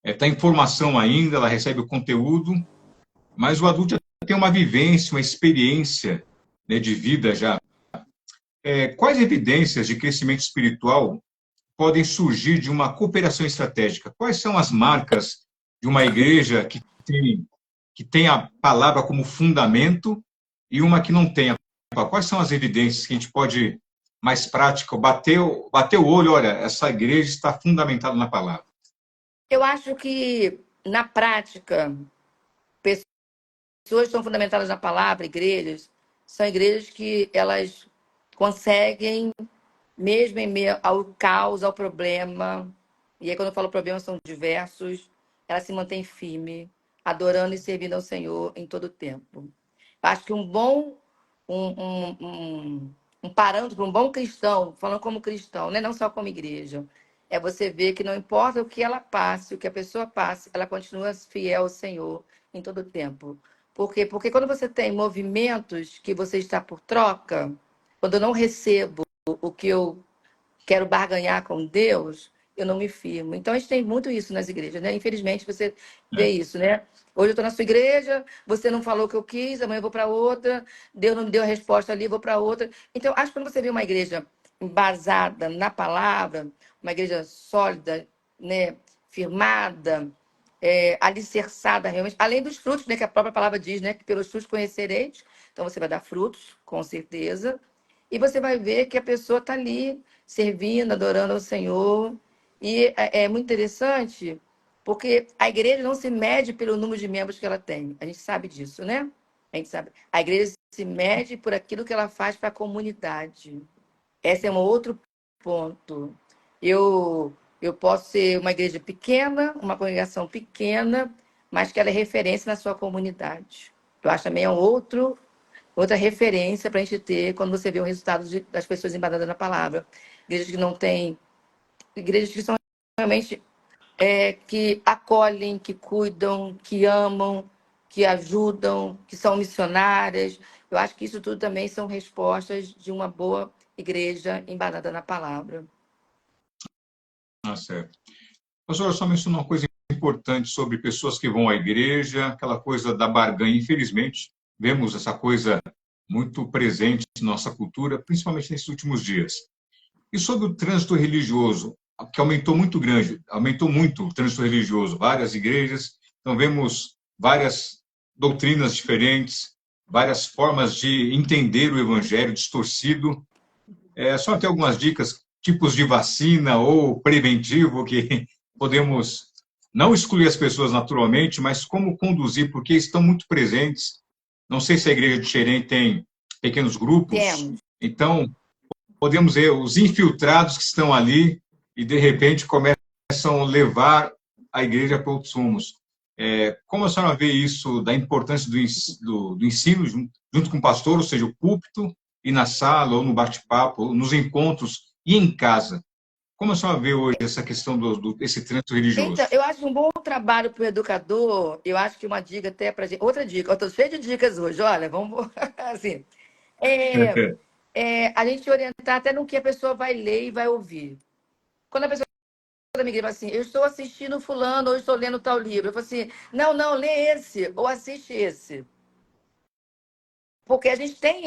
está em formação ainda, ela recebe o conteúdo, mas o adulto já tem uma vivência, uma experiência, né, de vida já. Quais evidências de crescimento espiritual podem surgir de uma cooperação estratégica? Quais são as marcas de uma igreja que tem a palavra como fundamento e uma que não tem? Quais são as evidências que a gente pode, mais prático, bater o olho, olha, essa igreja está fundamentada na palavra? Eu acho que, na prática, pessoas que estão fundamentadas na palavra, igrejas, são igrejas que elas conseguem, mesmo em meio ao caos, ao problema, e aí quando eu falo problema são diversos, ela se mantém firme, adorando e servindo ao Senhor em todo o tempo. Acho que um parâmetro para um bom cristão, falando como cristão, né? Não só como igreja, é você ver que não importa o que ela passe, o que a pessoa passe, ela continua fiel ao Senhor em todo o tempo. Por quê? Porque quando você tem movimentos que você está por troca, quando eu não recebo o que eu quero barganhar com Deus, eu não me firmo. Então, a gente tem muito isso nas igrejas, né? Infelizmente, você vê isso, né? Hoje eu estou na sua igreja, você não falou o que eu quis, amanhã eu vou para outra, Deus não me deu a resposta ali, vou para outra. Então, acho que quando você vê uma igreja embasada na palavra, uma igreja sólida, né? Firmada, alicerçada realmente, além dos frutos, né? Que a própria palavra diz, né? Que pelos frutos conhecereis. Então, você vai dar frutos, com certeza. E você vai ver que a pessoa está ali servindo, adorando ao Senhor. E é muito interessante, porque a igreja não se mede pelo número de membros que ela tem. A gente sabe disso, né? A gente sabe. A igreja se mede por aquilo que ela faz para a comunidade. Esse é um outro ponto. Eu posso ser uma igreja pequena, uma congregação pequena, mas que ela é referência na sua comunidade. Eu acho também outra referência para a gente ter quando você vê o resultado das pessoas embadadas na palavra. Igrejas que não têm, igrejas que são realmente que acolhem, que cuidam, que amam, que ajudam, que são missionárias. Eu acho que isso tudo também são respostas de uma boa igreja embadada na palavra. Ah, certo. A senhora só mencionou uma coisa importante sobre pessoas que vão à igreja, aquela coisa da barganha. Infelizmente, vemos essa coisa muito presente em nossa cultura, principalmente nesses últimos dias. E sobre o trânsito religioso, que aumentou muito o trânsito religioso, várias igrejas, então vemos várias doutrinas diferentes, várias formas de entender o evangelho distorcido. Só tem algumas dicas, tipos de vacina ou preventivo que podemos não excluir as pessoas naturalmente, mas como conduzir, porque estão muito presentes. Não sei se a igreja de Xerém tem pequenos grupos, Temos. então podemos ver os infiltrados que estão ali e de repente começam a levar a igreja para outros rumos. Como a senhora vê isso, da importância do ensino junto com o pastor, ou seja, o púlpito, e na sala, ou no bate-papo, ou nos encontros, e em casa? Como a senhora vê hoje essa questão desse trânsito Então, religioso? eu acho um bom trabalho para o educador. Eu acho que uma dica até para gente. Outra dica, eu estou cheia de dicas hoje. Olha, vamos assim. É, a gente orientar até no que a pessoa vai ler e vai ouvir. Quando a pessoa da minha igreja fala assim, eu estou assistindo fulano, ou eu estou lendo tal livro. Eu falo assim, não, não, lê esse, ou assiste esse. Porque a gente tem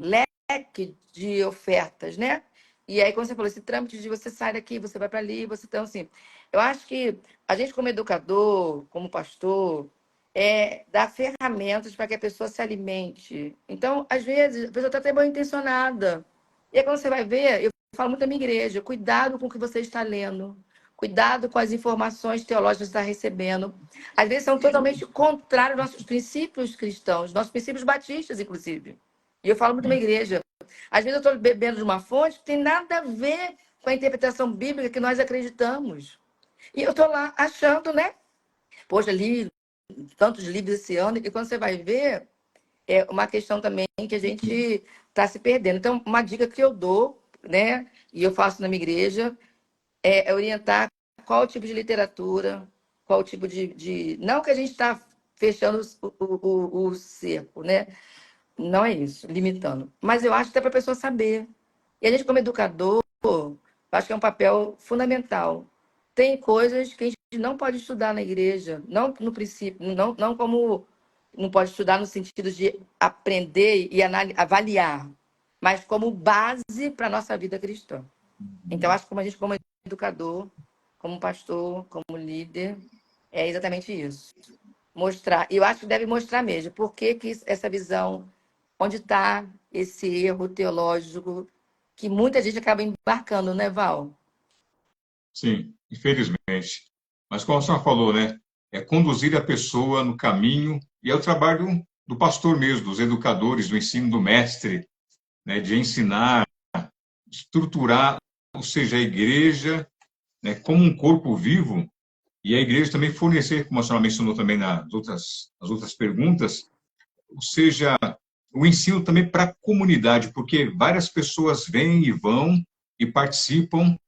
leque de ofertas, né? E aí, como você falou, esse trâmite de você sai daqui, você vai para ali, você então assim. Eu acho que a gente, como educador, como pastor, dá ferramentas para que a pessoa se alimente. Então, às vezes, a pessoa está até bem intencionada. E aí, quando você vai ver, eu falo muito da minha igreja, cuidado com o que você está lendo, cuidado com as informações teológicas que você está recebendo. Às vezes são totalmente contrários aos nossos princípios cristãos, nossos princípios batistas, inclusive. E eu falo muito da minha igreja. Às vezes eu estou bebendo de uma fonte que tem nada a ver com a interpretação bíblica que nós acreditamos. E eu estou lá achando, né? Poxa, li tantos livros esse ano, e quando você vai ver, é uma questão também que a gente está se perdendo. Então, uma dica que eu dou, né? E eu faço na minha igreja, orientar qual tipo de literatura, qual tipo Não que a gente está fechando o cerco, né? Não é isso, limitando. Mas eu acho que é para a pessoa saber. E a gente, como educador, acho que é um papel fundamental. Tem coisas que a gente não pode estudar na igreja, não no princípio, não como não pode estudar no sentido de aprender e avaliar, mas como base para a nossa vida cristã. Então, acho que como a gente, como educador, como pastor, como líder, é exatamente isso. Mostrar, e eu acho que deve mostrar mesmo, por que essa visão, onde está esse erro teológico que muita gente acaba embarcando, né, Val? Sim, infelizmente. Mas como a senhora falou, né? É conduzir a pessoa no caminho, e é o trabalho do pastor mesmo, dos educadores, do ensino do mestre, né? De ensinar, estruturar, ou seja, a igreja, né? Como um corpo vivo, e a igreja também fornecer, como a senhora mencionou também nas outras perguntas, ou seja, o ensino também para a comunidade, porque várias pessoas vêm e vão e participam,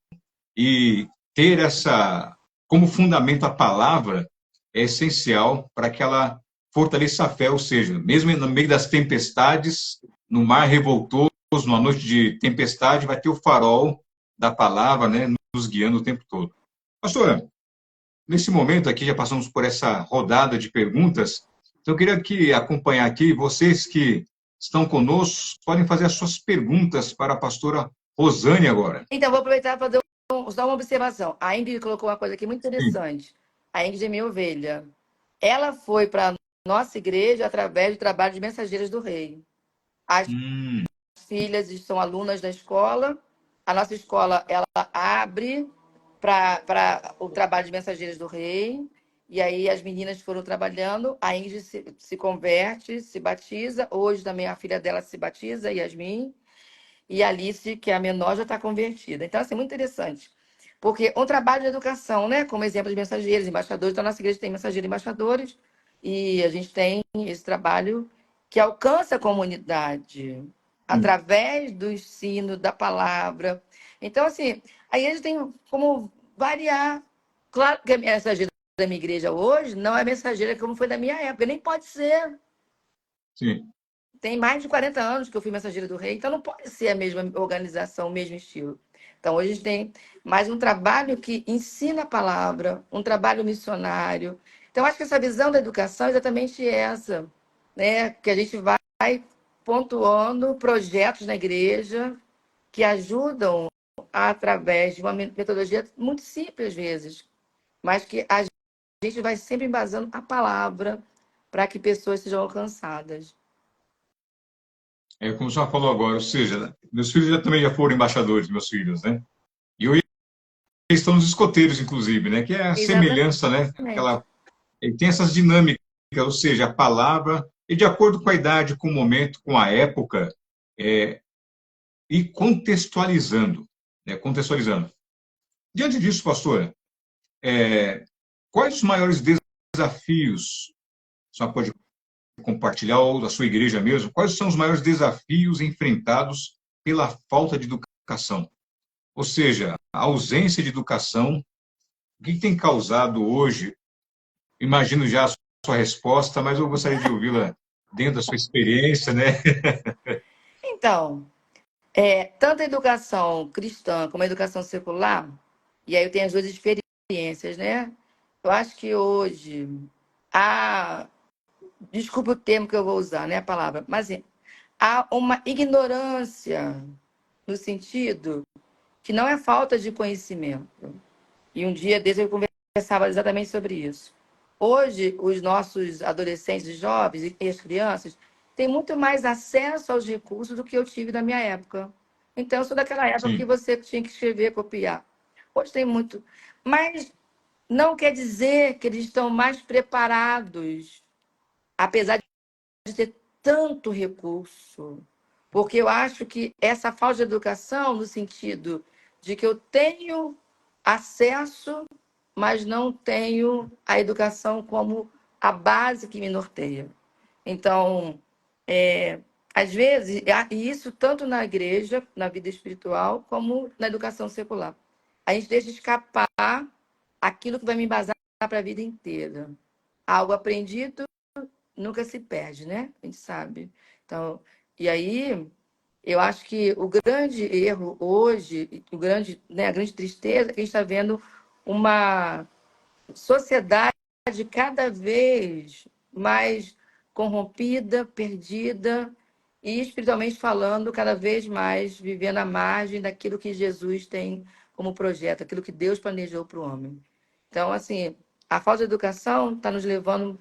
e ter essa como fundamento a palavra é essencial para que ela fortaleça a fé, ou seja, mesmo no meio das tempestades, no mar revoltoso, numa noite de tempestade, vai ter o farol da palavra, né, nos guiando o tempo todo. Pastora, nesse momento aqui já passamos por essa rodada de perguntas, então eu queria que acompanhar aqui vocês que estão conosco, podem fazer as suas perguntas para a pastora Rosane agora. Então, vou aproveitar para fazer só uma observação. A Ingrid colocou uma coisa aqui muito Sim. interessante. A Ingrid é minha ovelha. Ela foi para a nossa igreja através do trabalho de Mensageiras do Rei. As Hum, filhas são alunas da escola. A nossa escola, ela abre para o trabalho de Mensageiras do Rei. E aí as meninas foram trabalhando. A Ingrid se converte, se batiza. Hoje também a filha dela se batiza, Yasmin. E a Alice, que é a menor, já está convertida. Então, assim, muito interessante. Porque um trabalho de educação, né? Como exemplo de mensageiros, embaixadores. Então, a nossa igreja tem mensageiros e embaixadores. E a gente tem esse trabalho que alcança a comunidade sim, através do ensino da palavra. Então, assim, aí a gente tem como variar. Claro que a mensageira da minha igreja hoje não é mensageira como foi da minha época, nem pode ser. sim. Tem mais de 40 anos que eu fui mensageira do rei, então não pode ser a mesma organização, o mesmo estilo. Então, hoje a gente tem mais um trabalho que ensina a palavra, um trabalho missionário. Então, acho que essa visão da educação é exatamente essa, né? Que a gente vai pontuando projetos na igreja que ajudam através de uma metodologia muito simples, às vezes, mas que a gente vai sempre embasando a palavra para que pessoas sejam alcançadas. Como a senhora falou agora, ou seja, meus filhos também já foram embaixadores, meus filhos, né? E hoje eles estão nos escoteiros, inclusive, né? Que é a Exatamente. semelhança, né? Ele tem essas dinâmicas, ou seja, a palavra, e de acordo com a idade, com o momento, com a época, é, e contextualizando, né? Contextualizando. Diante disso, pastor, quais os maiores desafios, a senhora pode compartilhar, ou da sua igreja mesmo, quais são os maiores desafios enfrentados pela falta de educação? Ou seja, a ausência de educação, o que tem causado hoje? Imagino já a sua resposta, mas eu gostaria de ouvi-la dentro da sua experiência, né? Então, tanto a educação cristã como a educação secular, e aí eu tenho as duas experiências, né? Eu acho que hoje há, desculpe o termo que eu vou usar, né, a palavra, mas assim, há uma ignorância no sentido que não é falta de conhecimento. E um dia desse eu conversava exatamente sobre isso. Hoje, os nossos adolescentes e jovens e as crianças têm muito mais acesso aos recursos do que eu tive na minha época. Então, eu sou daquela época que Sim, você tinha que escrever, copiar. Hoje tem muito. Mas não quer dizer que eles estão mais preparados, apesar de ter tanto recurso. Porque eu acho que essa falta de educação, no sentido de que eu tenho acesso, mas não tenho a educação como a base que me norteia. Então, às vezes, e isso tanto na igreja, na vida espiritual, como na educação secular. A gente deixa escapar aquilo que vai me embasar para a vida inteira. Algo aprendido nunca se perde, né? A gente sabe. Então, e aí eu acho que o grande erro hoje, a grande tristeza é que a gente está vendo uma sociedade cada vez mais corrompida, perdida e espiritualmente falando, cada vez mais vivendo à margem daquilo que Jesus tem como projeto, aquilo que Deus planejou para o homem. Então, assim, a falta de educação está nos levando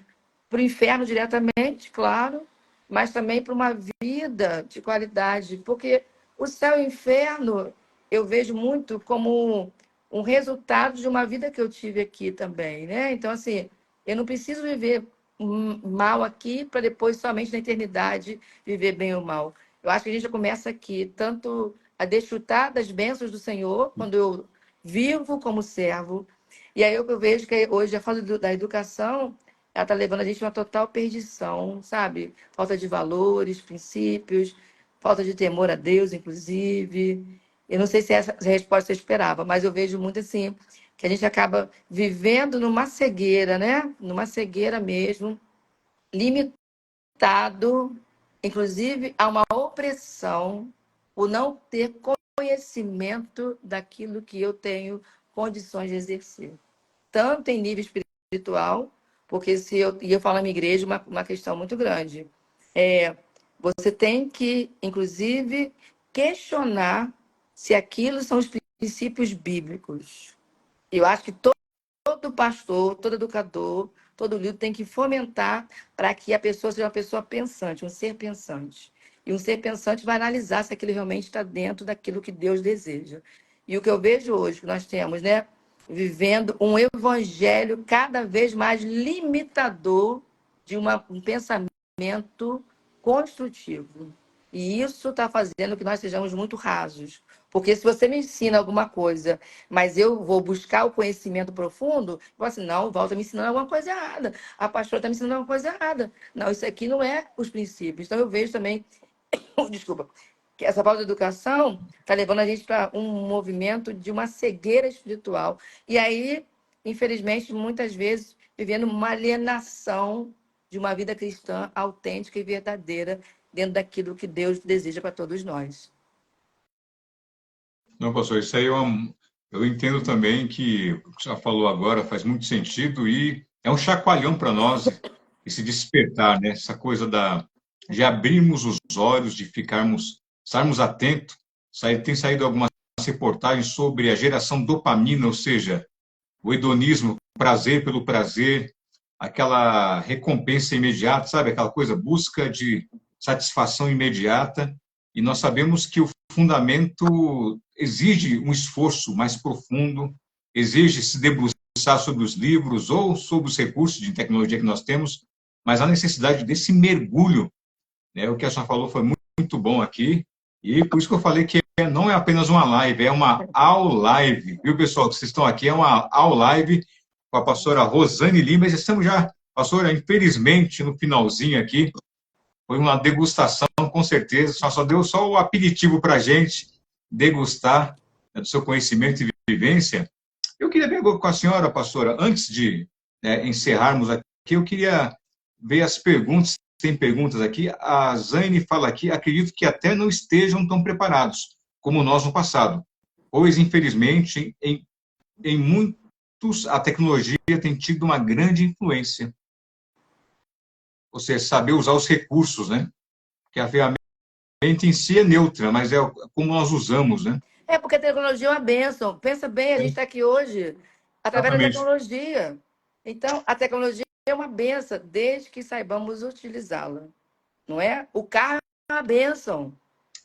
para o inferno diretamente, claro, mas também para uma vida de qualidade, porque o céu e o inferno eu vejo muito como um resultado de uma vida que eu tive aqui também, né? Então, assim, eu não preciso viver mal aqui para depois, somente na eternidade, viver bem ou mal. Eu acho que a gente já começa aqui, tanto a desfrutar das bênçãos do Senhor, quando eu vivo como servo, e aí eu vejo que hoje a falta da educação, ela está levando a gente a uma total perdição, sabe? Falta de valores, princípios, falta de temor a Deus, inclusive. Eu não sei se essa resposta você esperava, mas eu vejo muito assim, que a gente acaba vivendo numa cegueira, né? Numa cegueira mesmo, limitado, inclusive a uma opressão, o não ter conhecimento daquilo que eu tenho condições de exercer. Tanto em nível espiritual, porque se eu, e eu falo na minha igreja uma questão muito grande. Você tem que, inclusive, questionar se aquilo são os princípios bíblicos. Eu acho que todo pastor, todo educador, todo líder tem que fomentar para que a pessoa seja uma pessoa pensante, um ser pensante. E um ser pensante vai analisar se aquilo realmente está dentro daquilo que Deus deseja. E o que eu vejo hoje, que nós temos, né? Vivendo um evangelho cada vez mais limitador de um pensamento construtivo. E isso está fazendo que nós sejamos muito rasos. Porque se você me ensina alguma coisa, mas eu vou buscar o conhecimento profundo, eu falo assim, não, o Val está me ensinando alguma coisa errada, a pastora está me ensinando alguma coisa errada. Não, isso aqui não é os princípios. Então eu vejo também, desculpa, que essa falta de educação está levando a gente para um movimento de uma cegueira espiritual. E aí, infelizmente, muitas vezes, vivendo uma alienação de uma vida cristã autêntica e verdadeira dentro daquilo que Deus deseja para todos nós. não, pastor, isso aí eu entendo também que o que a senhora falou agora faz muito sentido e é um chacoalhão para nós esse despertar, né? Essa coisa de abrirmos os olhos, de estarmos atentos. Tem saído algumas reportagens sobre a geração dopamina, ou seja, o hedonismo, prazer pelo prazer, aquela recompensa imediata, sabe? Aquela coisa, busca de satisfação imediata. E nós sabemos que o fundamento exige um esforço mais profundo, exige se debruçar sobre os livros ou sobre os recursos de tecnologia que nós temos, mas a necessidade desse mergulho, né? O que a senhora falou foi muito, muito bom aqui, e por isso que eu falei que não é apenas uma live, é uma live, viu, pessoal? Que vocês estão aqui, é uma live com a pastora Rosane Lima. Mas estamos já, pastora, infelizmente, no finalzinho aqui. Foi uma degustação, com certeza. Só deu só o aperitivo para a gente degustar, né, do seu conhecimento e vivência. Eu queria ver com a senhora, pastora, antes de encerrarmos aqui, eu queria ver as perguntas. Tem perguntas aqui. A Zane fala aqui, acredito que até não estejam tão preparados como nós no passado, pois, infelizmente, em muitos, a tecnologia tem tido uma grande influência. Ou seja, saber usar os recursos, né? Que a ferramenta em si é neutra, mas é como nós usamos, né? É porque a tecnologia é uma bênção. Pensa bem, a gente está aqui hoje através da Exatamente. tecnologia. Então, a tecnologia é uma benção, desde que saibamos utilizá-la. Não é? O carro é uma bênção.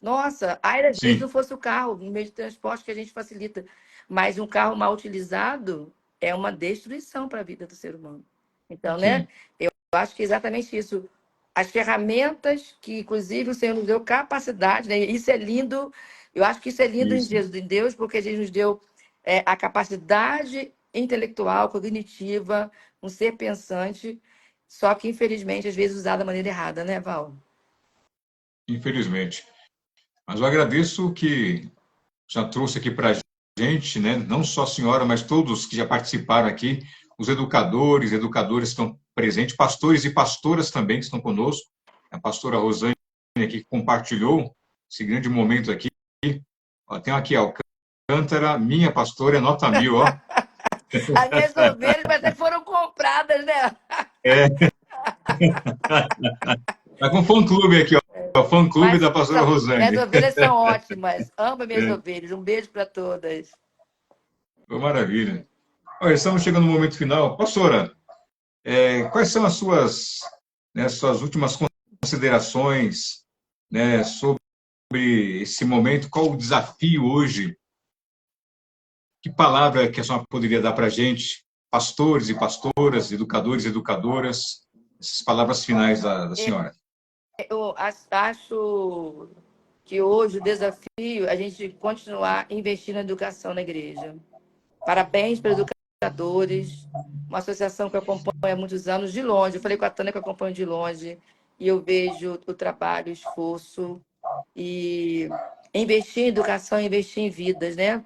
Nossa, ai, às vezes Sim, não fosse o carro, o meio de transporte que a gente facilita. Mas um carro mal utilizado é uma destruição para a vida do ser humano. Então, né? sim, Eu acho que é exatamente isso. As ferramentas que, inclusive, o Senhor nos deu capacidade, né? Isso é lindo. Eu acho que isso é lindo em isso. Jesus, em Deus, porque Jesus nos deu a capacidade intelectual, cognitiva, um ser pensante, só que, infelizmente, às vezes usada da maneira errada, né, Val? Infelizmente. Mas eu agradeço que já trouxe aqui para a gente, né? Não só a senhora, mas todos que já participaram aqui, os educadores, educadoras que estão presentes, pastores e pastoras também que estão conosco. A pastora Rosane aqui que compartilhou esse grande momento aqui. Ó, tem aqui, ó, Alcântara, minha pastora, é nota 1000, ó. As minhas ovelhas parece que foram compradas, né? É, tá com fã-clube aqui, ó. O fã-clube Mas da pastora minhas Rosane. ovelhas são ótimas. Amo minhas É, ovelhas. Um beijo para todas. maravilha. Olha, estamos chegando no momento final. Pastora, quais são as suas, né, suas últimas considerações, né, sobre esse momento? Qual o desafio hoje? Que palavra que a senhora poderia dar para a gente, pastores e pastoras, educadores e educadoras, essas palavras finais da senhora? Eu acho que hoje o desafio é a gente continuar investindo na educação na igreja. Parabéns para os educadores, uma associação que eu acompanho há muitos anos de longe. Eu falei com a Tânia que eu acompanho de longe e eu vejo o trabalho, o esforço e investir em educação, investir em vidas, né?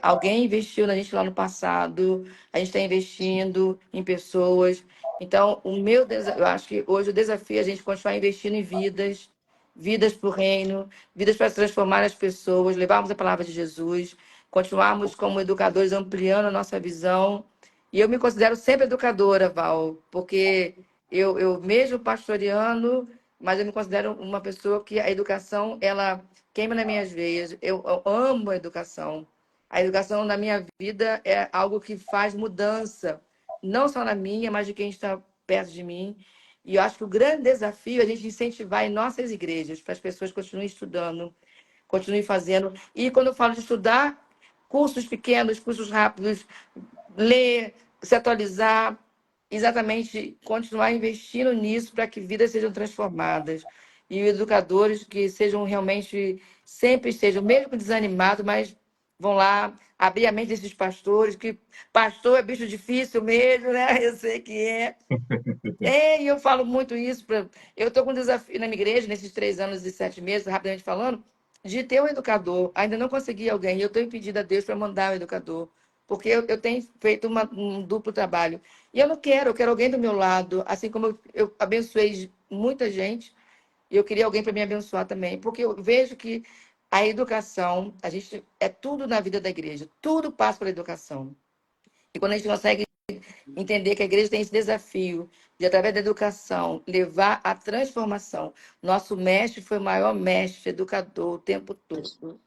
Alguém investiu na gente lá no passado, a gente está investindo em pessoas. Então, eu acho que hoje o desafio é a gente continuar investindo em vidas, vidas para o reino, vidas para transformar as pessoas, levarmos a palavra de Jesus, continuarmos como educadores ampliando a nossa visão. E eu me considero sempre educadora, Val, porque eu mesmo pastoreando, mas eu me considero uma pessoa que a educação, ela queima nas minhas veias. Eu amo a educação. A educação na minha vida é algo que faz mudança, não só na minha, mas de quem está perto de mim. E eu acho que o grande desafio é a gente incentivar em nossas igrejas, para as pessoas continuem estudando, continuem fazendo. E quando eu falo de estudar, cursos pequenos, cursos rápidos, ler, se atualizar, exatamente continuar investindo nisso para que vidas sejam transformadas. E educadores que sejam realmente, sempre estejam, mesmo desanimados, mas vão lá abrir a mente desses pastores, que pastor é bicho difícil mesmo, né? Eu sei que é. E eu falo muito isso. Eu estou com um desafio na minha igreja, nesses 3 anos e 7 meses, rapidamente falando, de ter um educador. Ainda não consegui alguém. E eu estou pedindo a Deus para mandar um educador. Porque eu tenho feito um duplo trabalho. E eu quero alguém do meu lado. Assim como eu abençoei muita gente, e eu queria alguém para me abençoar também. Porque eu vejo que a educação, a gente é tudo na vida da igreja. Tudo passa pela educação. E quando a gente consegue entender que a igreja tem esse desafio de, através da educação, levar a transformação. Nosso mestre foi o maior mestre, educador, o tempo todo.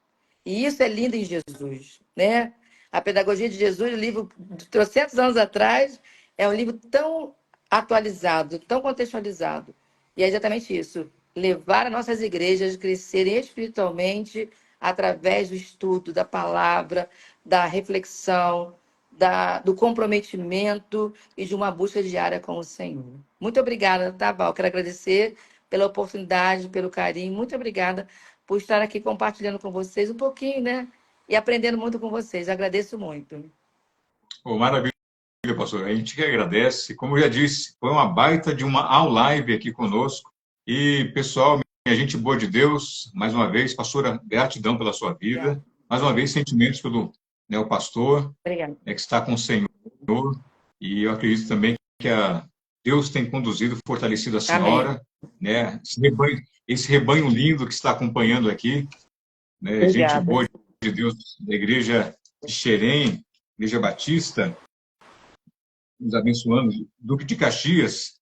E isso é lindo em Jesus, né? A Pedagogia de Jesus, o livro de 300 anos atrás, é um livro tão atualizado, tão contextualizado. E é exatamente isso, levar as nossas igrejas a crescerem espiritualmente através do estudo, da palavra, da reflexão, do comprometimento e de uma busca diária com o Senhor. Muito obrigada, tá, Val? Quero agradecer pela oportunidade, pelo carinho. Muito obrigada por estar aqui compartilhando com vocês um pouquinho, né? E aprendendo muito com vocês. Agradeço muito. Pô, maravilha, pastor. A gente que agradece. Como eu já disse, foi uma baita de uma live aqui conosco. E, pessoal, minha gente boa de Deus, mais uma vez, pastora, gratidão pela sua vida. Obrigada. Mais uma vez, sentimentos pelo, né, o pastor, Obrigada. que está com o Senhor. E eu acredito também que Deus tem conduzido, fortalecido a senhora, né? Esse rebanho lindo que está acompanhando aqui, né? Gente Obrigada. boa de Deus, da igreja de Xerém, igreja batista, nos abençoando, Duque de Caxias,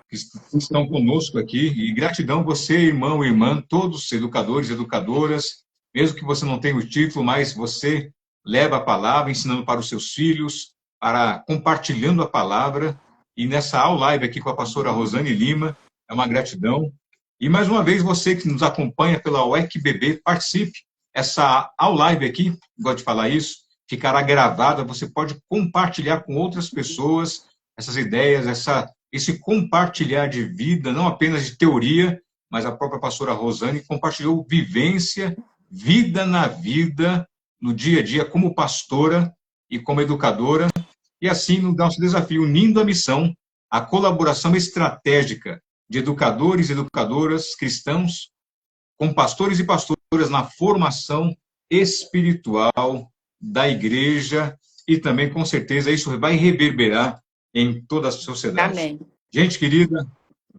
que estão conosco aqui, e gratidão você, irmão e irmã, todos educadores e educadoras, mesmo que você não tenha o título, mas você leva a palavra, ensinando para os seus filhos, para compartilhando a palavra, e nessa aula live aqui com a pastora Rosane Lima, é uma gratidão. E mais uma vez, você que nos acompanha pela UEC-BB, participe. Essa aula live aqui, gosto de falar isso, ficará gravada, você pode compartilhar com outras pessoas essas ideias, esse compartilhar de vida, não apenas de teoria, mas a própria pastora Rosane compartilhou vivência, vida na vida, no dia a dia, como pastora e como educadora, e assim no nosso desafio, unindo a missão, a colaboração estratégica de educadores e educadoras cristãos com pastores e pastoras na formação espiritual da igreja e também, com certeza, isso vai reverberar em toda a sociedade. Amém. Gente querida,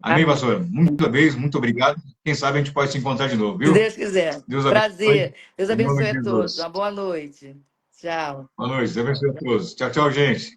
amém, Amém. pastora? Muita vez, muito obrigado. Quem sabe a gente pode se encontrar de novo, Se viu? Deus quiser. Deus abençoe. Prazer. Deus Em nome abençoe de a todos. Jesus. Uma boa noite. Tchau. Boa noite, Deus abençoe a todos. Tchau, tchau, gente.